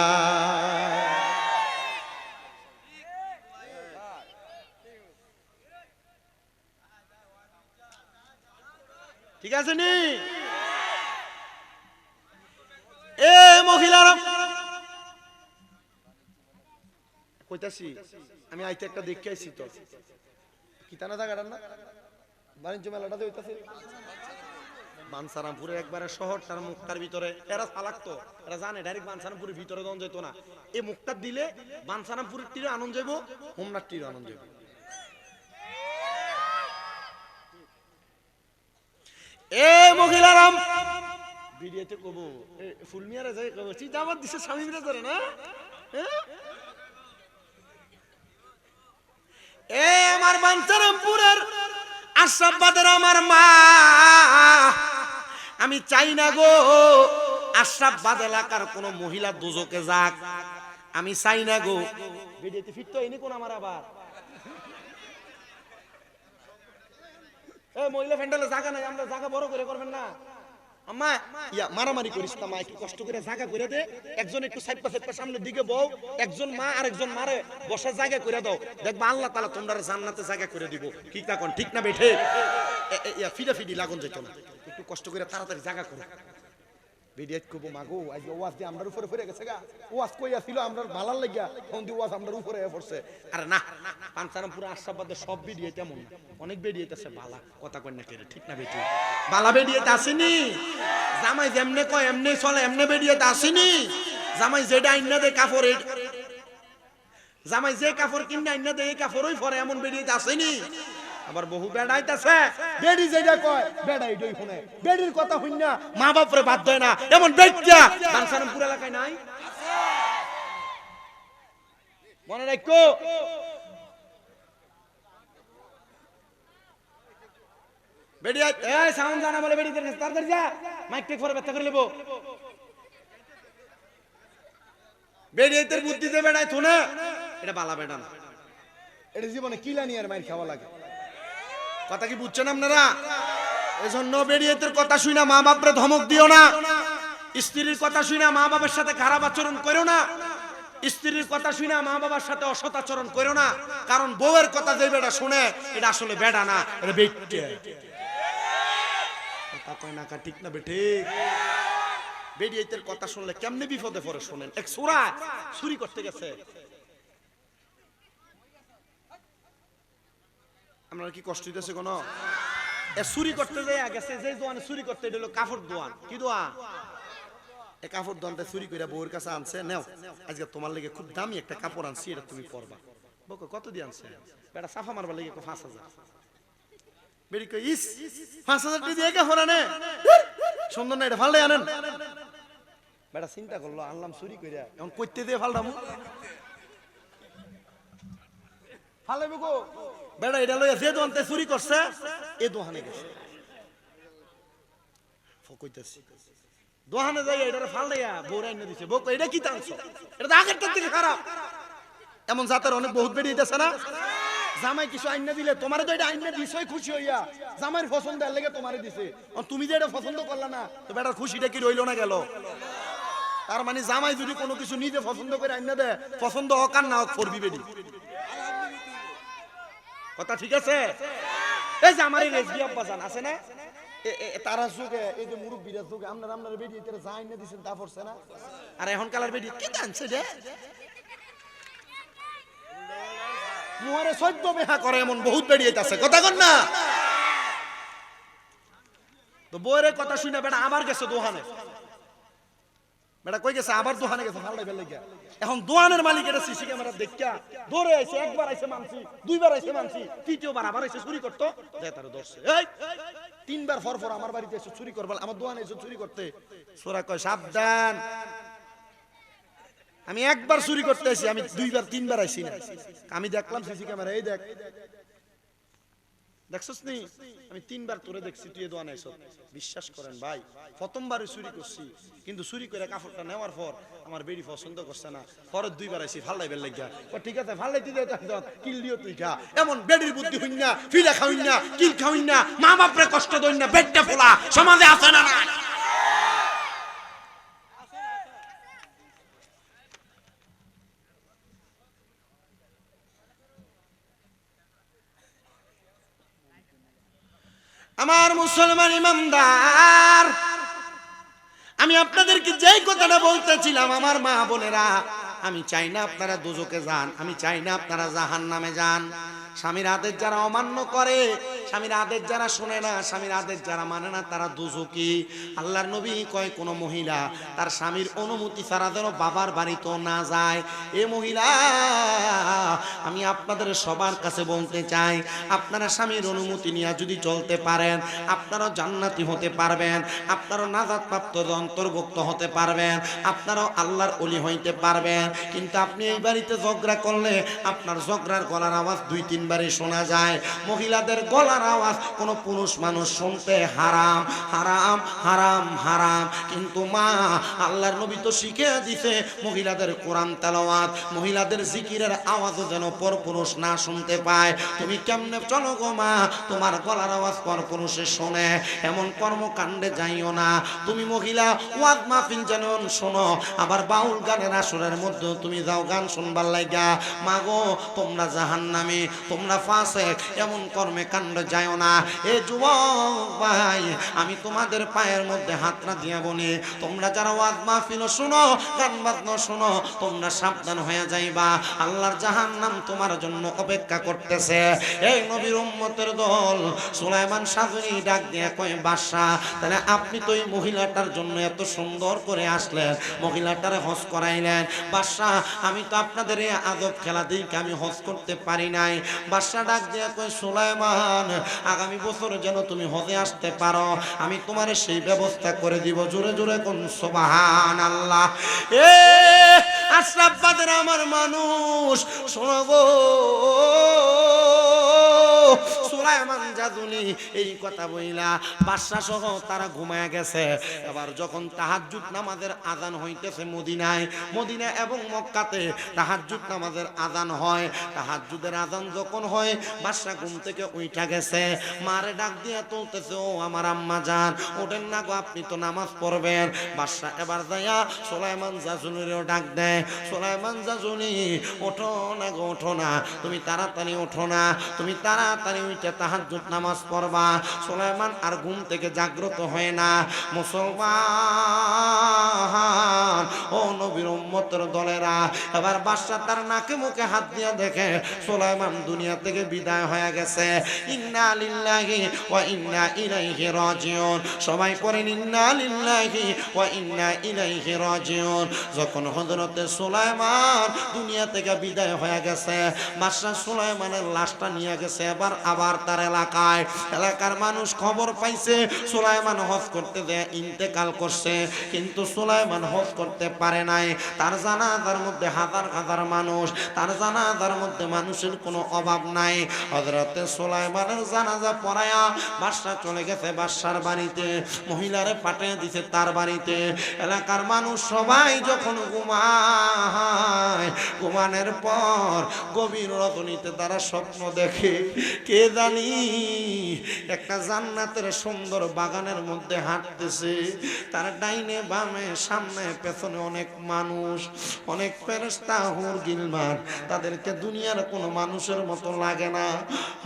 ঠিক আছে নি? এ মহিলারা কইতাছি আমি আইতে একটা দেখে আইছি তো, কিতানা জায়গাটা না বাণিজ্য মেলাটাতে হইতাছে বাঞ্ছারামপুরের একবারে শহরটার মুখটার ভিতরে। এরা চালাক তো, এরা জানে ডাইরেক্ট বাঞ্ছারামপুরের ভিতরে দন যেত না। এই মুখটা দিলে বাঞ্ছারামপুরের তীরে আনন্দ যাইব, হোমনার তীরে আনন্দ যাইব। এ মহিলারাম ভিডিওতে কব ফুলমিয়ারে যাই কব চিন্তা আমার দিছে স্বামী মিলে ধরে না। এ আমার বাঞ্ছারামপুরের আশরাফবাদের আমার মা, আমি চাই না গো আশরাফবাদ এলাকার কোন মহিলা দোজকে যাক, আমি চাই না গো। ভিডিওতে ফিট তো এনে কোন আমার আবার মহিলা ফ্যান্ডালে জায়গা নাই, আমরা জায়গা বড় করে করবেন না। আম্মা ইয়া মারামারি করিস না মা, একটু কষ্ট করে জায়গা করে দে। একজন একটু সাইডপা সাইডপা সামনের দিকে বউ, একজন মা আর একজন মারে বসার জায়গা করে দাও, দেখবা আল্লাহ তাআলা তোমরা জান্নাতে জায়গা করে দিব। ঠিক না কোন? ঠিক না বেঠে? ইয়া ফিডা ফিডি লাগুন যেত না, একটু কষ্ট করে তাড়াতাড়ি জায়গা করো। ভিডিওত কব মাগো আজ ওয়াজ দিয়ে আমরার উপরে পড়ে গেছে গা, ওয়াজ কইয়া ছিল আমরার ভালার লাগিয়া, কোন দি ওয়াজ আমরার উপরে পড়ছে। আরে না, বাঞ্ছারামপুর আশরাফবাদের সব ভিডিও তেমন না, অনেক ভিডিওতে আছে বালা কথা কই না কেরে। ঠিক না বেটি? বালা ভিডিওতে আসেনি, জামাই যেমনে কয় এমনি চলে, এমনি ভিডিওতে আসেনি। জামাই যেটা আইনা দে কাপড়, জামাই যে কাপড় কিনে আইনা দে এই কাপড়ই পরে, এমন ভিডিওতে আসেনি। আবার বহু বেড়াইতেছে, বেড়ি যেটা কয় বেড়া এটাই শুনে, বেড়ির কথা শুন না মা বাপরে বাদ দেয় না, এমন ব্যক্তি বাঞ্ছারামপুর এলাকায় নাই? মনে রাখো বেড়ি এই সাউন্ড জানা বলে বেড়ি দেন, তাড়াতাড়ি যা মাইক টেক পরে ব্যথা করে নেব। বেড়ি এর বুদ্ধিতে বেড়াই তো না, এটা বালা বেড়া না, এটা জীবনে কিলানি আর মাইর খাওয়া লাগে। কথা কি বুঝছেন আপনারা? এজন্য বেরিয়েতের কথা শুই না মা বাপরে ধমক দিও না, স্ত্রীর কথা শুই না মা বাবার সাথে খারাপ আচরণ করো না, স্ত্রীর কথা শুই না মা বাবার সাথে অসৎ আচরণ করো না। কারণ বউয়ের কথা যে বেটা শুনে এটা আসলে বেটা না, এটা বেটে। কথা কয় না কা? ঠিক না বেঠে? বেরিয়েতের কথা শুনলে কেমনে বিপদে পড়ে শুনেন। এক ছোরা চুরি করতে গেছে, আপনার কি কষ্ট হইতেছে কোন? চুরি করতে যাই গেছে, যে দোয়ানে চুরি করতে, এটা হলো কাপড় দোয়ান। কি দোয়ান? এই কাপড় দোয়ানটা চুরি করে বউয়ের কাছে আনছে, নেও আজকে তোমার লেগে খুব দামি একটা কাপড় আনছি, এটা তুমি পরবা। বউকে কত দিয়ে আনছে? বেটা সাফা মারবার লেগে 5,000। বেড়ি কই ইস 5,000 দিয়ে কাপড় আনে, সুন্দর না, এটা ভালো আনেন। বেটা চিন্তা করলো আনলাম চুরি করে, এখন কইতে দিয়ে ফালদাম ফালাইব গো। বেড়া এটা লইয়া যে দোকানতে চুরি করছে এই দোকানে গেছে, ফকইতাছি দোকানে যাই এটারে ফালাইয়া বউরা এনে দিছে। বউ এটা কি টানছ? এটা তো আগেরটার থেকে খারাপ। এমন জাতের অনেক বহুত বেরিয়েছে না। জামাই কিছু আইনা দিলে তোমারে তো এটা আইনা দিছই খুশি হইয়া, জামাইয়ের পছন্দ এর লেগে তোমারে দিছে, তুমি যে এটা পছন্দ করলা না, তো বেটার খুশিটা কি রইলো না গেল? তার মানে জামাই যদি কোনো কিছু নিজে পছন্দ করে আইনা দেয়, পছন্দ হোক আর না হোক করবি বেরি। কথা ঠিক আছে? এই যে আমার এই রেজবি আব্বাজান আছে না, তারা যুগে এই যে মুরব্বীরা যুগে আপনার বেরিয়ে যাই না দিচ্ছেন তা পড়ছে না। আর এখন কালার বেরিয়ে কি টানছে রে, মুহারে 14 বেহা করে এমন বহুত বেরিয়ে আছে। কথা কন না? তো বউয়ের কথা শুনে বেটা আবার গেছে দোহানে। বেটা কই গেছে? আবার দোহানে গেছে ফালডাই ফেলে গিয়া। এখন দোহানের মালিক এটা সিসি ক্যামেরা দেখা দৌড়ে আইছে, একবার আইছে মানছি, দুইবার আইছে মানছি, তৃতীয়বার আবার আইছে চুরি করতে, যে তারে ধরছে। এই তিনবার ফর আমার বাড়িতে এসে চুরি করবার, আমার দোহানে এসে চুরি করতে। সোরা কয় সাবধান, আমি একবার চুরি করতে আইছি, আমি দুইবার তিনবার আইছি না। আমি দেখলাম সিসি ক্যামেরা, এই দেখ দেখছস নি, আমি তিনবার তোরে দেখছি, তুই দোয়া নাইছ। বিশ্বাস করেন ভাই, প্রথমবারে চুরি করছি, কিন্তু চুরি করে কাপড়টা নেওয়ার পর আমার বেড়ি পছন্দ করছে না। পরের দুইবার আইছি ফাল্লাইবের লাগিয়া, ঠিক আছে ফাল্লাইতে দে, কিল দিও তুই খা। এমন বেড়ির বুদ্ধি হইন না, ফিলা খাওইন না, কিল খাওইন না, মা বাপরে কষ্ট দইন না, বেডটা ফোলা সমাজে আছে না না? আমার মুসলমান ইমানদার, আমি আপনাদেরকে যেই কথাটা বলতেছিলাম, আমার মা বোনেরা, আমি চাই না আপনারা দোজখে যান, আমি চাই না আপনারা জাহান্নামে যান। স্বামীর আদেশ যারা অমান্য করে, স্বামীর আদেশ যারা শোনে না, স্বামীর আদেশ যারা মানে না, তারা দোজখী। আল্লাহর নবী কয়, কোন মহিলা তার স্বামীর অনুমতি ছাড়া যেন বাবার বাড়িতে না যায়। এ মহিলা, আমি আপনাদের সবার কাছে বলতে চাই, আপনারা স্বামীর অনুমতি নিয়ে যদি চলতে পারেন, আপনারাও জান্নাতি হতে পারবেন, আপনারাও নাজাত প্রাপ্ত অন্তর্ভুক্ত হতে পারবেন, আপনারাও আল্লাহর ওলি হইতে পারবেন। কিন্তু আপনি এই বাড়িতে ঝগড়া করলে আপনার ঝগড়ার গলার আওয়াজ দুই তিনবারই শোনা যায়। মহিলাদের গলার আওয়াজ কোন পুরুষ মানুষ শুনতে হারাম, হারাম, হারাম, হারাম। কিন্তু মা, আল্লাহর নবী তো শিখিয়ে দিছে, মহিলাদের কোরআন তেলাওয়াত, মহিলাদের জিকিরের আওয়াজও যেন পরপুরুষ না শুনতে পায়। তুমি কেমনে চলো গো মা, তোমার গলার আওয়াজ পরপুরুষে শোনে, এমন কর্মকাণ্ডে যাইও না। তুমি মহিলা ওয়াজ মাহফিল যেন শোনো, আবার বাউল গানের আসরের মধ্যে তুমি যাও গান শুনবার লাগা। মাগো, তোমরা জাহান্নামী, তোমরা ফাসিক, এমন কর্মে কাণ্ড যাইও না। এ যুবক ভাই, আমি তোমাদের পায়ের মধ্যে হাতটা দিয়া বলি, তোমরা যারা ওয়াজ মাহফিল শোনো, গান বাজনা শোনো, তোমরা সাবধান হয়ে যাইবা, আল্লাহর জাহান্নাম তোমার জন্য অপেক্ষা করতেছে। এই নবীর উম্মতের দল, সুলাইমান সাজনী ডাক দিয়ে কয়, বাদশা, তাহলে আপনি তো এই মহিলাটার জন্য এত সুন্দর করে আসলেন, মহিলাটারে হজ করাইলেন। বাদশা, আমি তো আপনাদের এই আদব খেলা দিকে আমি হজ করতে পারি নাই। বাদশা ডাক দিয়ে কয়, সুলাইমান, আগামী বছর যেন তুমি হজে আসতে পারো, আমি তোমার সেই ব্যবস্থা করে দিব। জোরে জোরে কোন সুবহানাল্লাহ। এ আশরাফবাদের আমার মানুষ, শোনো গো, সুলাইমান জাদুলি এই কথা বইলা বাদশা সহ তারা ঘুমায় গেছে। এবার যখন তাহাজ্জুদ নামাজের আযান হইতেছে মদিনায়, মদিনা এবং মক্কাতে তাহাজ্জুদ নামাজের আযান হয়। তাহাজ্জুদের আযান যখন হয়, বাদশা ঘুম থেকে উঠা গেছে, মারে ডাক দিয়া তুলতেছে, ও আমার আম্মা জান, ওঠেন না গো, আপনি তো নামাজ পড়বেন। বাদশা এবার যাইয়া সুলাইমান জাজুলিরও ডাক দেয়, সুলাইমান জাজুলি, ওঠো না গো, ওঠো না, তুমি তাড়াতাড়ি ওঠো না, তুমি তাড়াতাড়ি উঠে তাহাজ্জুদ নামাজ পড়বা। সুলাইমান আর ঘুম থেকে জাগ্রত হয় না। মুসলমান ও নবীর উম্মতের দলেরা, এবার বাদশা তার নাকে মুখে হাত দিয়া দেখে সুলাইমান দুনিয়া থেকে বিদায় হয়ে গেছে। ইন্না লিল্লাহি ওয়া ইন্না ইলাইহি রাজিউন। সবাই পড়েন ইন্না লিল্লাহি ওয়া ইন্না ইলাইহি রাজিউন। যখন হযরতে সুলাইমান দুনিয়া থেকে বিদায় হয়ে গেছে, বাদশা সুলাইমানের লাশটা নিয়ে গেছে আবার তার এলাকার মানুষ খবর পাইছে সুলাইমান হজ করতে দেয়া ইন্তেকাল করছে, কিন্তু সুলাইমান হজ করতে পারে নাই। তার জানাজার মধ্যে হাজার হাজার মানুষ, তার জানাজার মধ্যে মানুষের কোনো অভাব নাই। হযরতে সুলাইমানের জানাজা পড়ায়া বাদশা চলে গেছে বাদশার বাড়িতে, মহিলারে পাঠিয়ে দিছে তার বাড়িতে। এলাকার মানুষ সবাই যখন ঘুমায়, ঘুমানোর পর গভীর রজনীতে তারা স্বপ্ন দেখে, কে জানি একটা জান্নাতের সুন্দর বাগানের মধ্যে হাঁটতেছে, তার ডাইনে বামে সামনে পেছনে অনেক মানুষ, অনেক ফেরেশতা হুর গিলমান, তাদেরকে দুনিয়ার কোনো মানুষের মতো লাগে না।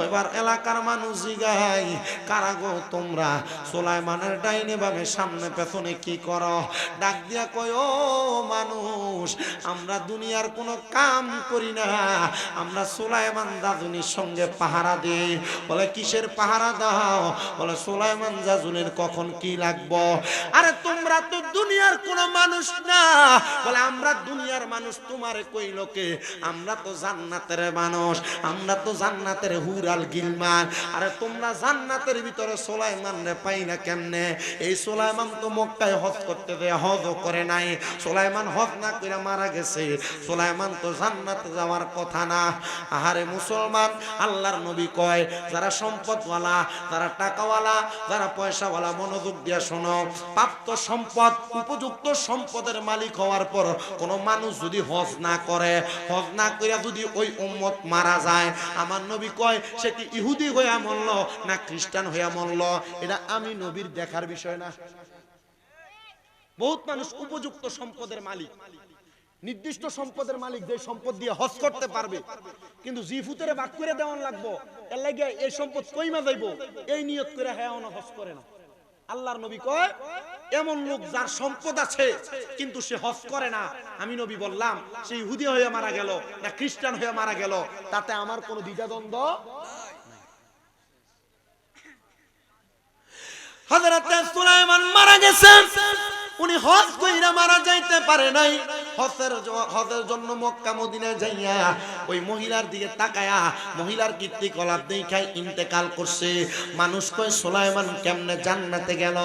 এবার এলাকার মানুষ জিগায়, কারা গো তোমরা, সুলাইমানের ডাইনে বামে সামনে পেছনে কি করো? ডাক দিয়া কয়, ও মানুষ, আমরা দুনিয়ার কোনো কাম করি না, আমরা সুলাইমান দাদুনির সঙ্গে পাহারা দিই। বলে কিসের পাহারা দাও? বলে সুলাইমান জাজুলের কখন কি লাগবো। আরে তোমরা তো দুনিয়ার কোনো মানুষ না। বলে আমরা দুনিয়ার মানুষ, তোমারে কইলো কে? আমরা তো জান্নাতের মানুষ, আমরা তো জান্নাতের হুরাল গিলমান। আরে তোমরা জান্নাতের ভিতরে সুলাইমান রে পাই না কেমনে? এই সুলাইমান তো মক্কায় হজ করতে দেয়, হজও করে নাই। সুলাইমান হজ না করে মারা গেছে। সুলাইমান তো জান্নাতে যাওয়ার কথা না। আহারে মুসলমান, আল্লাহর নবী কয় যারা সম্পদওয়ালা, যারা টাকাওয়ালা, যারা পয়সাওয়ালা, মনোযোগ দিয়ে শোনো। প্রাপ্ত সম্পদ, উপযুক্ত সম্পদের মালিক হওয়ার পর কোন মানুষ যদি হজ না করে, হজ না করে যদি ওই উম্মত মারা যায়, আমার নবী কয় সে কি ইহুদি হইয়া মরল না খ্রিস্টান হইয়া মরল, এটা আমি নবীর দেখার বিষয় না। বহুত মানুষ উপযুক্ত সম্পদের মালিক, নির্দিষ্ট সম্পদের মালিক, যে সম্পদ দিয়ে হজ করতে পারবে, কিন্তু জিফুতেরে ভাগ করে দেওয়ান লাগবো, এর লাগে এই সম্পদ কইমা যাইব, এই নিয়ত করে হ্যাঁ হজ করে না। আল্লাহর নবী কয় এমন লোক যার সম্পদ আছে কিন্তু সে হজ করে না, আমি নবী বললাম সে ইহুদি হয়ে মারা গেল না খ্রিস্টান হয়ে মারা গেল, তাতে আমার কোনো দ্বিধাদ্বন্দ্ব। হযরত সুলাইমান মারা গেছেন, উনি হজ কইরা মারা যাইতে পারে নাই। হজের জন্য মক্কা মদিনায় যাইয়া ওই মহিলার দিকে তাকায়া মহিলার কীর্তিকলাপ দেখাই ইন্তেকাল করছে। মানুষ কয় সুলাইমান কেমনে জান্নাতে গেল?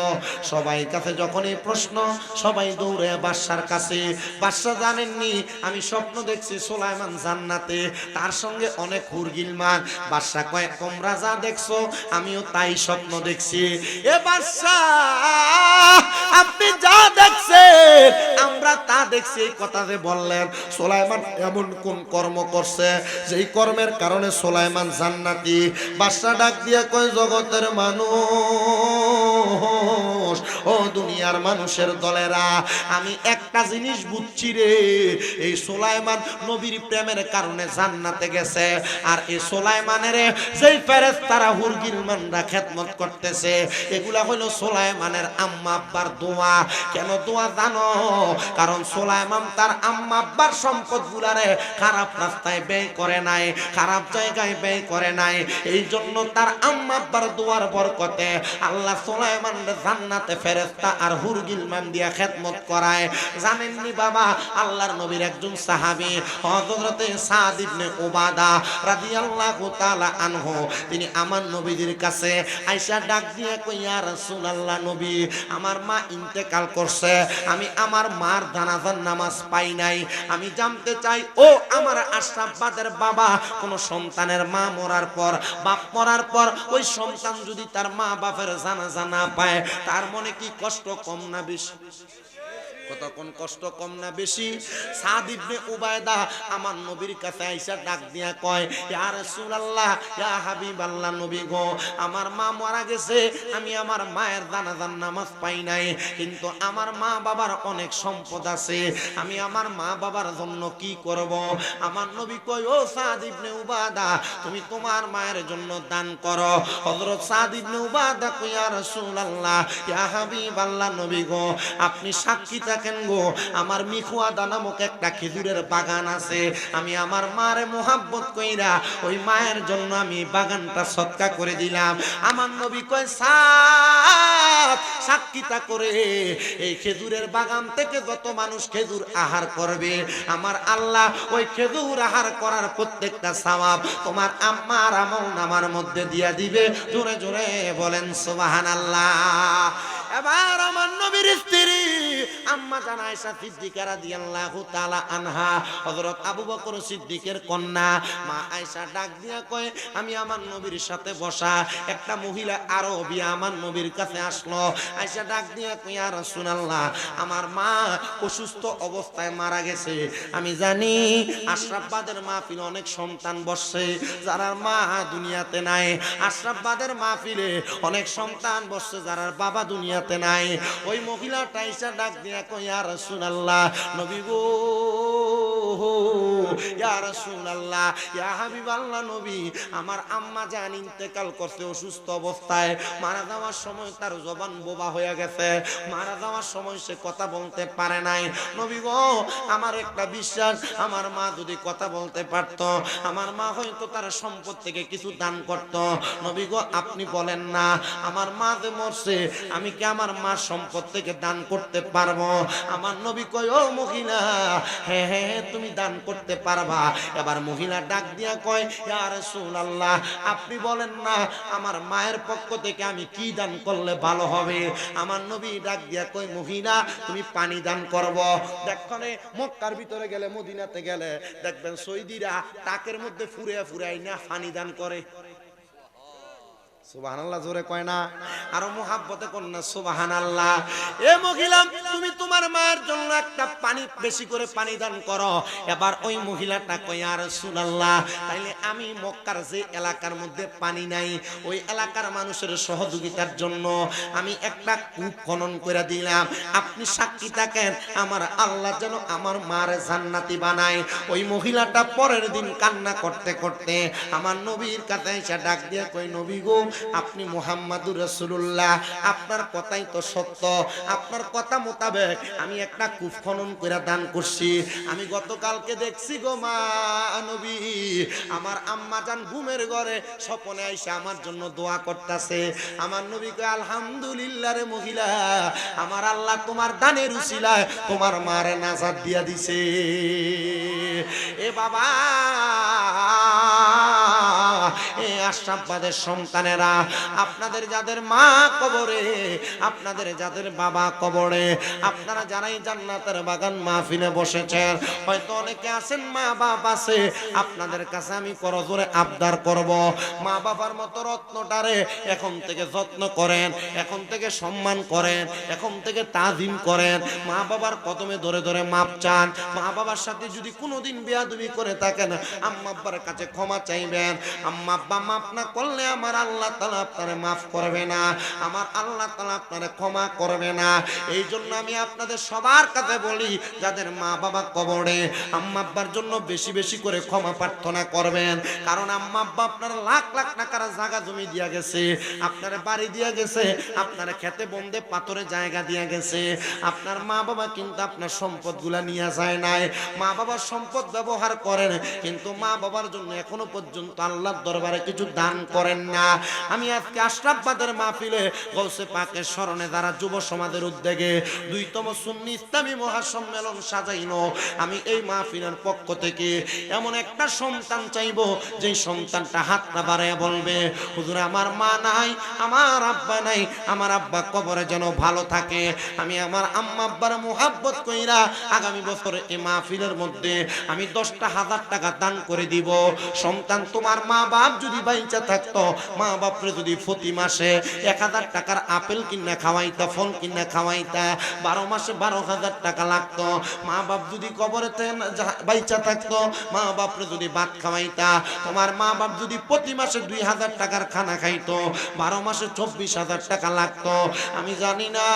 সবাই কাছে যখন এই প্রশ্ন, সবাই দৌড়ে বাদশার কাছে। বাদশা জানেননি আমি স্বপ্ন দেখছি সুলাইমান জান্নাতে, তার সঙ্গে অনেক হুরগিলমান। বাদশা কয় তোমরা যা দেখছো আমিও তাই স্বপ্ন দেখছি। এ বাদশা, আপনি যা দেখছেন আমরা তা দেখছি, এই কথা যে বললেন, সুলাইমান এমন কোন কর্ম করছে যেই কর্মের কারণে সুলাইমান জান্নাতি? বাদশা ডাক দিয়ে কয় জগতের মানুষ, ও দুনিয়ার মানুষের দলেরা, আমি একটা জিনিস বুঝছি রে, এই সুলাইমান নবীর প্রেমের কারণে জান্নাতে গেছে। আর এই সুলাইমানের যেই ফেরেশতারা হুরগিলমানরা খেদমত করতেছে, এগুলা হলো সুলাইমানের আম্মা আব্বার দোয়া। কেন দোয়া জানো? কারণ সুলাইমান তার আম্মা আব্বার সম্পদগুলারে খারাপ রাস্তায় ব্যয় করে নাই, খারাপ জায়গায় ব্যয় করে নাই। এই জন্য তার আম্মা আব্বার দোয়ার বরকতে আল্লাহ সুলাইমানের জান্নাতে ফেরেশতা আর হুরগিলমান দিয়া খেদমত করায়। জানেননি বাবা, আল্লাহর নবীর একজন সাহাবী হযরত সাদ ইবনে উবাদা রাদিয়াল্লাহু তাআলা আনহু, তিনি আমার নবীর কাছে আয়েশা ডাক দিয়ে কই ইয়া রাসূলুল্লাহ, নবী আমার মা ইন্তেকাল করছে, আমি আমার মার জানাজার নামাজ পাই নাই, আমি জানতে চাই ও আমার আশরাফবাদের বাবা, কোন সন্তানের মা মরার পর, বাপ মরার পর ওই সন্তান যদি তার মা বাপের জানাজা না পায়, তার মনে কি কষ্ট কম না বেশি? কতক্ষণ কষ্ট কম না বেশি? সাদ ইবনে উবায়দা আমার নবীর কাছে আইসা ডাক দিয়া কয় ইয়া রাসূলুল্লাহ, ইয়া হাবিবাল্লাহ, নবী গো আমার মা মারা গেছে, আমি আমার মায়ের জানাজার নামাজ পাই নাই, কিন্তু আমার মা বাবার অনেক সম্পদ আছে, আমি আমার মা বাবার জন্য কি করব? আমার নবী কয় ও সাদ ইবনে উবাদা, তুমি তোমার মায়ের জন্য দান করো। হযরত সাদ ইবনে উবাদা কয় ইয়া রাসূলুল্লাহ, ইয়া হাবিবাল্লাহ, নবী গো আপনি সাক্ষী থাকেন গো, আমার মিখুয়াদা নামক একটা খেজুরের বাগান আছে, আমি আমার মারে মোহাব্বত কইরা ওই মায়ের জন্য আমি বাগানটা সদকা করে দিলাম। আমার নবী কয় সাদ, সাক্ষীতা করে এই খেজুরের বাগান থেকে যত মানুষ খেজুর আহার করবে, আমার আল্লাহ ওই খেজুর আহার করার প্রত্যেকটা সওয়াব তোমার আম্মার আমলনামার মধ্যে দিয়া দিবে। জোরে জোরে বলেন সুবহানাল্লাহ। এবার আমার নবীর স্ত্রী আম্মা জান আয়েশা সিদ্দিকা রাদিয়াল্লাহু তাআলা আনহা, হযরত আবু বকর সিদ্দিকের কন্যা মা আয়েশা ডাক দিয়া কয় আমি আমার নবীর সাথে বসা, একটা মহিলা আরবী আমার নবীর কাছে আসলো। আয়েশা ডাক দিয়া কয় ইয়া রাসূলুল্লাহ, আমার মা অসুস্থ অবস্থায় মারা গেছে, আমি জানি আশরাফবাদের মাহফিলে অনেক সন্তান বসছে যারা মা দুনিয়াতে নাই, আশরাফবাদের মাহফিলে অনেক সন্তান বসছে যারা বাবা দুনিয়াতে নাই। ওই মহিলাটা আয়েশা ডাক দিয়া চাইয়া কই ইয়া রাসূলুল্লাহ, নবী গো ইয়া রাসূলুল্লাহ, ইয়া হাবিবাল্লাহ নবী, আমার আম্মা জান ইন্তেকাল করছে অসুস্থ অবস্থায়, মারা যাওয়ার সময় তার জবান বোবা হয়ে গেছে, মারা যাওয়ার সময় সে কথা বলতে পারে নাই। নবী গো, আমার একটা বিশ্বাস, আমার মা যদি কথা বলতে পারত, আমার মা হয়তো তার সম্পদ থেকে কিছু দান করত। নবী গো, আপনি বলেন না, আমার মা যে মরছে, আমি কি আমার মার সম্পদ থেকে দান করতে পারবো? আমার নবী কয়, ও মহিলা, হ্যাঁ হ্যাঁ তুমি দান করতে পারবা। এবার মহিলা ডাক দিয়া কয়, ইয়া রাসূলুল্লাহ, আপনি বলেন না আমার মায়ের পক্ষ থেকে আমি কি দান করলে ভালো হবে? আমার নবী ডাক দিয়া কয়, মহিলা তুমি পানি দান করব। দেখনে মক্কার ভিতরে গেলে, মদিনাতে গেলে দেখবেন সৌদিরা টাকের মধ্যে ফুরে ফুরাই না পানি দান করে। সুবহানাল্লাহ জোরে কয় না? আরো মুহাব্বতে কোন না সুবহানাল্লাহ। এ মহিলা, তুমি তোমার মায়ের জন্য একটা পানি বেশি করে পানি দান করো। এবার ওই মহিলাটা কয়, ইয়া রাসূলুল্লাহ, তাইলে আমি মক্কার যে এলাকার মধ্যে পানি নাই, ওই এলাকার মানুষের সহযোগিতার জন্য আমি একটা কূপ খনন করে দিলাম। আপনি সাক্ষী থাকেন, আমার আল্লাহ যেন আমার মার জান্নাতি বানায়। ওই মহিলাটা পরের দিন কান্না করতে করতে আমার নবীর কাছে এসে ডাক দিয়ে কই, নবী গো, আপনি মুহাম্মাদুর রাসূলুল্লাহ, আপনার কথাই তো সত্য। আপনার কথা মোতাবেক আমি একটা কূপ খনন করে দান করছি। আমি গতকালকে দেখছি গো মা নবী, আমার আম্মা জান ঘুমের ঘরে স্বপ্নে আইসা আমার জন্য দোয়া করতেছে। আমার নবী কয়, আলহামদুলিল্লাহ রে মহিলা, আমার আল্লাহ তোমার দানের উসিলায় তোমার মারে নাজাত দিয়া দিছে। এ বাবা, এ আশরাফবাদের সন্তানেরা, আপনাদের যাদের মা কবরে, আপনাদের যাদের বাবা কবরে, আপনারা যারাই জান্নাতের বাগান মাহফিলে বসেছেন, হয়তো অনেকে আছেন মা বাবা আছে, আপনাদের কাছে আমি করজোরে আবদার করব, মা বাবার মতো রত্নটারে এখন থেকে যত্ন করেন, এখন থেকে সম্মান করেন, এখন থেকে তাজিম করেন। মা বাবার কদমে ধরে ধরে মাপ চান। মা বাবার সাথে যদি কোনোদিন বেয়াদবি করে থাকেন, আম্মা আব্বার কাছে ক্ষমা চাইবেন। আম্মা আব্বা মাফ না করলে আমার আল্লাহ তাআলা আপনারে মাফ করবে না, আমার আল্লাহ তাআলা আপনারে ক্ষমা করবে না। এই জন্য আমি আপনাদের সবার কাছে বলি, যাদের মা বাবা কবরে, আম্মা আব্বার জন্য বেশি বেশি করে ক্ষমা প্রার্থনা করবেন। কারণ আম্মা আব্বা আপনার লাখ লাখ টাকার জায়গা জমি দিয়া গেছে, আপনার বাড়ি দিয়া গেছে, আপনার খেতে বন্ধে পাথরে জায়গা দিয়া গেছে। আপনার মা বাবা কিন্তু আপনার সম্পদগুলা নিয়ে যায় নাই। মা বাবার সম্পদ ব্যবহার করেন, কিন্তু মা বাবার জন্য এখনো পর্যন্ত আল্লাহর দরবারে কিছু দান করেন না। আমি আজকে আশরাফবাদের মাহফিলে গৌসে পাকের স্মরণে দ্বারা যুব সমাজের উদ্যোগে ২তম সুন্নি ইসলামী মহাসম্মেলন সাজাইনো, আমি এই মাহফিলের পক্ষ থেকে এমন একটা সন্তান চাইবো, যে সন্তানটা হাতটা বাড়ায় বলবে, হুজুর আমার মা নাই, আমার আব্বা নাই, আমার আব্বা কবরে যেন ভালো থাকে। আমি আমার আম্মা আব্বার মুহাব্বত কইরা আগামী বছর এই মাহফিলের মধ্যে আমি 10,000 টাকা দান করে দিব। সন্তান, তোমার মা বাপ যদি বাইচা থাকতো, মা বাপরে যদি প্রতি মাসে 1000 টাকার আপেল কিনা খাওয়াইতা, ফল কিনা খাওয়াইতা, 12 মাসে 12,000 টাকা লাগতো। মা বাপ যদি কবরে বাইচা থাকতো, মা বাপরে যদি ভাত খাওয়াইতা, তোমার মা বাপ যদি প্রতি মাসে 2000 টাকার খানা খাইতো, 12 মাসে 24,000 টাকা লাগতো। আমি জানি না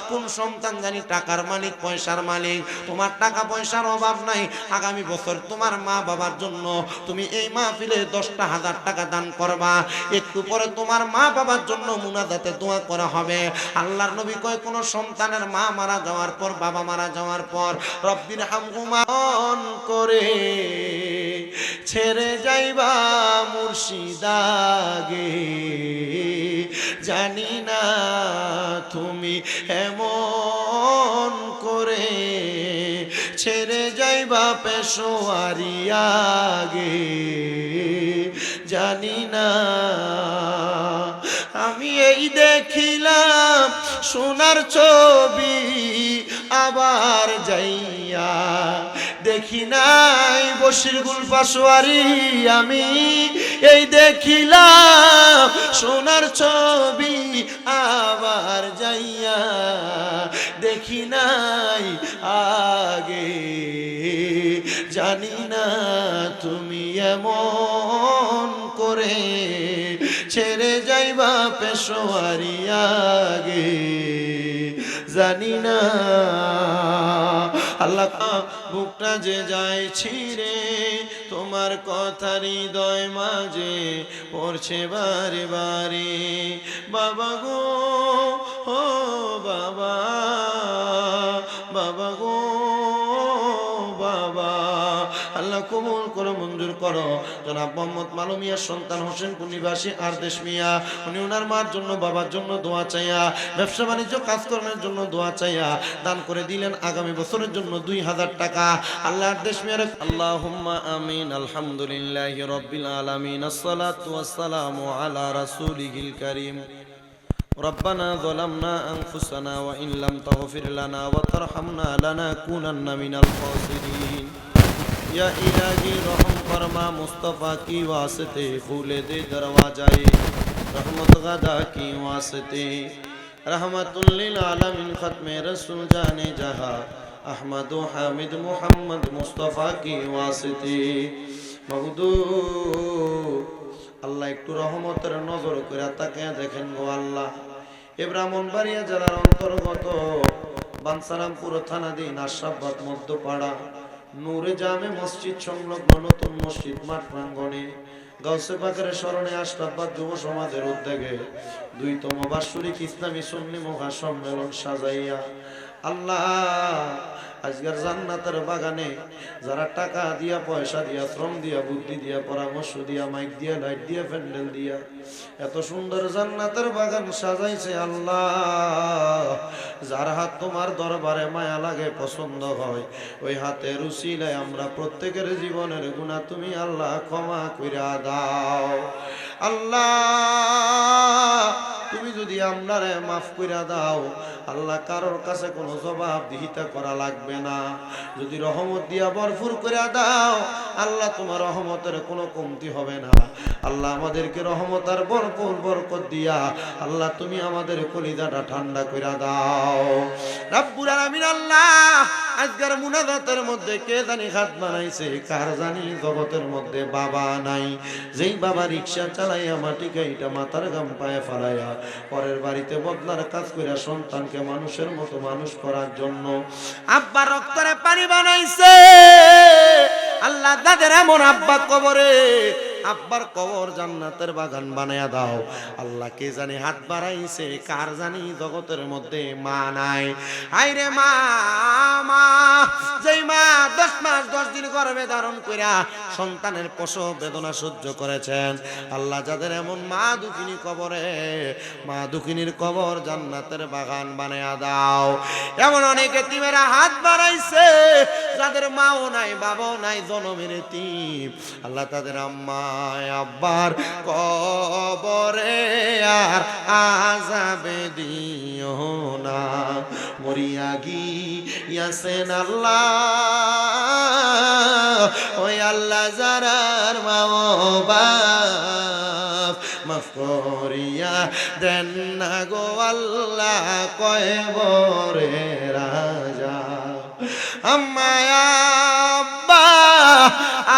কোন সন্তান জানি টাকার মালিক, পয়সার মালিক। তোমার টাকা পয়সার অভাব নাই, আগামী বছর তোমার মা বাবার জন্য তুমি এই মাহফিলে 10,000 টাকা দান করবা। একটু পরে তোমার মা বাবার জন্য মুনাজাতে দোয়া করা হবে। আল্লাহর নবী কয়, কোন সন্তানের মা মারা যাওয়ার পর, বাবা মারা যাওয়ার পর, রব্বির হামহুমা করে ছেড়ে যাইবা মুর্শিদাগে, জানি না তুমি এমন করে ছেড়ে যাইবা পেশোয়ারি আগে, জানি না। আমি এই দেখিলাম সোনার ছবি, আবার যাইয়া দেখি নাই বশির গুল পাশোয়ারি। আমি এই দেখিলাম সোনার ছবি, আবার যাইয়া দেখি নাই আগে, জানি না তুমি এমন করে ছেড়ে যাইবা পেশোয়ারি আগে। জানি না। আল্লাহ বুকটা যে যায় ছিঁড়ে তোমার কথা হৃদয় মাঝে পড়ছে বারে বারে। বাবা গো ও বাবা, বাবা গো বাবা, আল্লাহ কবুল করো, মঞ্জুর করো। জনাব মোহাম্মদ মালু মিয়ার সন্তান হোসেনপুর নিবাসী আরদেশ মিয়া, উনি ওনার মার জন্য বাবার জন্য দোয়া চাইয়া, ব্যবসা বাণিজ্য কাজকর্মের জন্য দোয়া চাইয়া দান করে দিলেন আগামী বছরের জন্য 2000 টাকা। আল্লাহ আরদেশ মিয়ার আল্লাহুম্মা আমিন। আলহামদুলিল্লাহি রাব্বিল আলামিন, আসসালাতু ওয়াসসালামু আলা রাসূলিহিল কারীম। ربنا ظلمنا أنفسنا وإن لم تغفر لنا وترحمنا لنكونن من الخاسرين। या इलाही रहम फरमा मुस्तफ़ा की वास्ते, खुले दे दरवाजाए रहमत गदा की वास्ते। रहमतुल लिल आलमीन खत्मे रसूल जाने जहां, अहमद हामिद मुहम्मद मुस्तफ़ा की वास्ते। मगदू আল্লাহ একটু রহমতের নজর করে তাকিয়ে দেখেন গো আল্লাহ। এ ব্রাহ্মণবাড়িয়া জেলার অন্তর্গত বানসারামপুর থানাধীন আশরাফবাদ মধ্যপাড়া নূরে জামে মসজিদ সংলগ্ন নতুন মসজিদ মাঠ প্রাঙ্গণে গাউসে পাকের স্মরণে আশরাফবাদ যুব সমাজের উদ্যোগে 2তম বার্ষিক ইসলামী সুন্নি মহাসম্মেলন সাজাইয়া আল্লাহ আজকের জান্নাতের বাগানে যারা টাকা দিয়া, পয়সা দিয়া, শ্রম দিয়া, বুদ্ধি দিয়া, পরামর্শ দিয়া, মাইক দিয়া, লাইট দিয়া, প্যান্ডেল দিয়া এত সুন্দর জান্নাতের বাগান সাজাইছে আল্লাহ, যার হাত তোমার দরবারে মায়া লাগে, পছন্দ হয়, ওই হাতের উসিলায় আমরা প্রত্যেকের জীবনের গুনাহ তুমি আল্লাহ ক্ষমা কইরা দাও। আল্লাহ তুমি যদি আমরারে মাফ কইরা দাও আল্লাহ, কারোর কাছে কোনো জবাবদিহিতা করা লাগবে না। যদি রহমত দিয়া ভরপুর কইরা দাও আল্লাহ, তোমার রহমতের কোনো কমতি হবে না। আল্লাহ আমাদেরকে রহমত আর ভরপুর বরকত দিয়া আল্লাহ তুমি আমাদের কলিজাটা ঠান্ডা কইরা দাও রব্বুল আলামিন। আল্লাহ আজকের মুনাজাতের মধ্যে কে জানি হাত বানাইছে, কার জানি জগতের মধ্যে বাবা নাই, যেই বাবা রিকশা চালাইয়া মাটি গাইটা মাথার গাম পায়ে ফালাইয়া পরের বাড়িতে বদলার কাজ কইরা সন্তানকে মানুষের মতো মানুষ করার জন্য আব্বা রক্তরে পানি বানাইছে আল্লাহ, তাদের এমন আব্বা কবরে আব্বার কবর জান্নাতের বাগান বানায়া দাও আল্লাহ। কে জানি হাত বাড়াইছে, কার জানি জগতের মধ্যে মা নাই। আইরে মা, মা যেই মা 10 মাস 10 দিন গর্ভে ধারণ কইরা সন্তানের প্রসব বেদনা সহ্য করেছেন আল্লাহ, যাদের এমন মা দুঃখিনী কবরে, মা দুঃখিনীর কবর জান্নাতের বাগান বানায়া দাও। এমন অনেক এতিমেরা হাত বাড়াইছে যাদের মাও নাই, বাবাও নাই, জনমের এতিম আল্লাহ, তাদের আম্মা আব্বার কবরে আর আযাবে দিও না। মরিয়া গিয়াছেন আল্লাহ, ওই আল্লাহ যারার মা বাপ মাফ করিয়া দেন না গো আল্লাহ, কবরে রাজা আম্মা আব্বা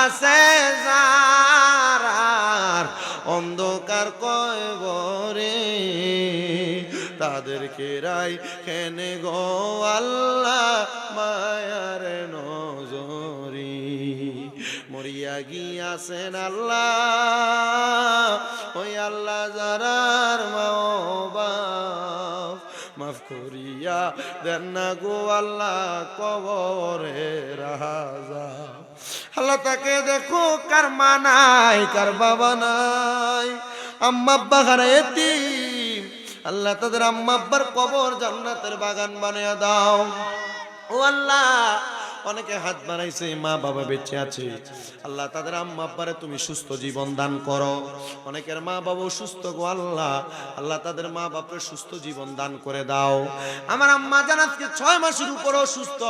আছে যারার অন্ধকার কবরে, তাদেরকে রাই কেনে গো আল্লাহ মায়ার নজরি। মরিয়া গিয়াছেন আল্লাহ, ওই আল্লাহ যারার মা বাপ মাফ করিয়া দেন না গো আল্লাহ, কবরে রাজা আল্লাহ। তাকে দেখো কার মা নাই, কার বাবা নাই, আম্মা আব্বা হারা এতিম আল্লাহ, তাদের আম্মা আব্বার কবর জান্নাতের বাগান বানিয়ে দাও ও আল্লাহ। অনেকে হাত বানাইছে, মা বাবা বেঁচে আছে আল্লাহ, তাদের আম্মা আব্বারে তুমি সুস্থ জীবন দান করো। অনেকের মা বাবা সুস্থ গো আল্লাহ, আল্লাহ তাদের মা বাপের সুস্থ জীবন দান করে দাও। আমার আম্মা জান আজকে 6 মাসের উপরও সুস্থ,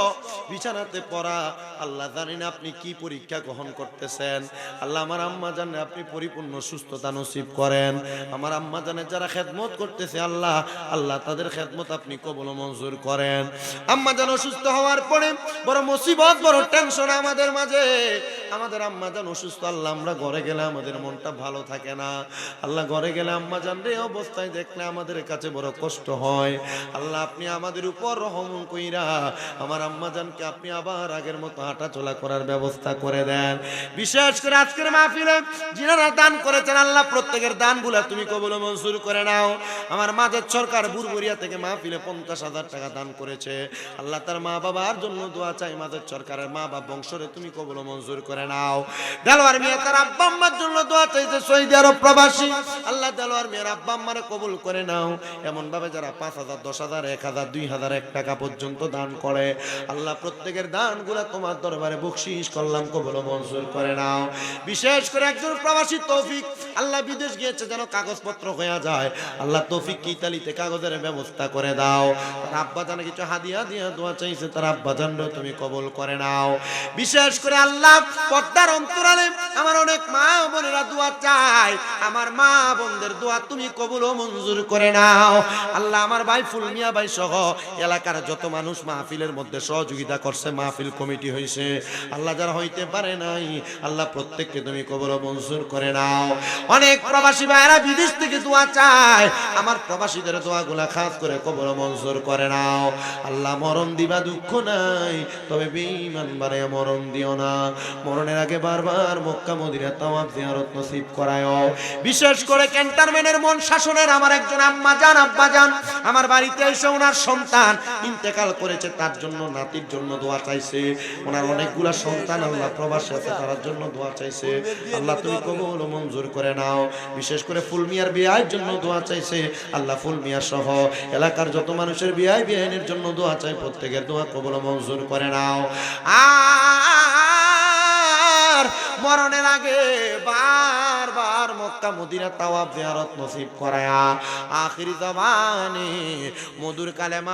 বিছানাতে পড়া আল্লাহ, জানি না আপনি কি পরীক্ষা গ্রহণ করতেছেন আল্লাহ। আমার আম্মা জানে আপনি পরিপূর্ণ সুস্থতা নসিব করেন। আমার আম্মা জানে যারা খেদমত করতেছে আল্লাহ, আল্লাহ তাদের খেদমত আপনি কবুল মঞ্জুর করেন। আম্মা জান অসুস্থ হওয়ার পরে বড় মুসিবত, বড় টেনশন আমাদের মাঝে। আমাদের আম্মা জান অসুস্থ আল্লাহ, আমরা ঘরে গেলে আমাদের মনটা ভালো থাকে না আল্লাহ, ঘরে গেলে আম্মা জান রে অবস্থায় দেখলে আমাদের কাছে বড় কষ্ট হয় আল্লাহ, আপনি আমাদের উপর রহম কইরা আমার আম্মা জানকে আপনি আবার আগের মতো হাঁটা চলা করার ব্যবস্থা করে দেন। বিশেষ করে আজকের মাহফিলে যিনারা দান করেছেন আল্লাহ, প্রত্যেকের দানগুলা তুমি কবুল ও মঞ্জুর করে নাও। আমার মাঝের সরকার বুরবুরিয়া থেকে মাহফিলে 50,000 টাকা দান করেছে আল্লাহ, তার মা বাবার জন্য দোয়া চাই, মাঝের সরকারের মা বাবা বংশরে তুমি কবুল ও মঞ্জুর করে নাও। দেলোয়ার মিয়া তার আব্বা আম্মার জন্য দোয়া চাইছে, সৌদি আরব প্রবাসী আল্লাহ, দেলোয়ার মিয়ার আব্বা আম্মারে কবুল করে নাও। এমন ভাবে যারা 5,000 10,000 1,000 2,000 1 টাকা পর্যন্ত দান করে আল্লাহ, প্রত্যেকের দানগুলা তোমার দরবারে বকশিশ করলাম, কবুল ও মঞ্জুর করে নাও। বিশেষ করে একজন প্রবাসী তৌফিক আল্লাহ, বিদেশ গিয়েছে যেন কাগজপত্র হয়ে যায় আল্লাহ, তৌফিক কি ইতালিতে কাগজের ব্যবস্থা করে দাও। তার আব্বা জানে কিছু হাদিয়া দিয়া দোয়া চাইছে, তার আব্বা জানলেও তুমি কবুল করে নাও। বিশেষ করে আল্লাহ, পর্দার অন্তরালে আমার অনেক মা বোনেরা দোয়া চায়, আমার মা বোনদের দোয়া তুমি কবুল ও মঞ্জুর করে নাও আল্লাহ। আমার ভাই ফুল মিয়া ভাই সহ এলাকার যত মানুষ মাহফিলের মধ্যে সহযোগিতা করছে, মাহফিল কমিটি হয়েছে আল্লাহ, যারা হইতে পারে নাই আল্লাহ, প্রত্যেককে তুমি কবুল ও মঞ্জুর করে নাও। অনেক প্রবাসী ভাইরা বিদেশ থেকে দোয়া চায়, আমার প্রবাসীদের দোয়াগুলা খাস করে কবুল ও মঞ্জুর করে নাও আল্লাহ। মরণ দিবা দুঃখ নাই, তবে বেঈমান বানায়া মরণ দিও না, মরণের আগে বারবার মক্কা মদিনা তাওয়াফ জিয়ারত নসিব করায়। বিশেষ করে ক্যান্টনমেন্টের মন শাসনের আমার একজন আম্মা জান আব্বা জান আমার বাড়িতে এসে ওনার সন্তান ইন্তেকাল করেছে, তার জন্য নাতির জন্য দোয়া চাইছে। ওনার অনেকগুলা সন্তান আল্লাহ প্রবাসে আছে, তার জন্য দোয়া চাইছে আল্লাহ, তুমি কবুল ও মঞ্জুর করে নাও। বিশেষ করে ফুল মিয়ার বিয়ের জন্য দোয়া চাইছে আল্লাহ, ফুল মিয়া সহ এলাকার যত মানুষের বিয়ে বিয়ের জন্য দোয়া চাই, প্রত্যেকের দোয়া কবুল ও মঞ্জুর করে নাও। আর মরণের আগে বারবার মক্কা মদিনা তাওয়াফ জিয়ারত নসিব করায়া আখিরি জবানে মধুর কালেমা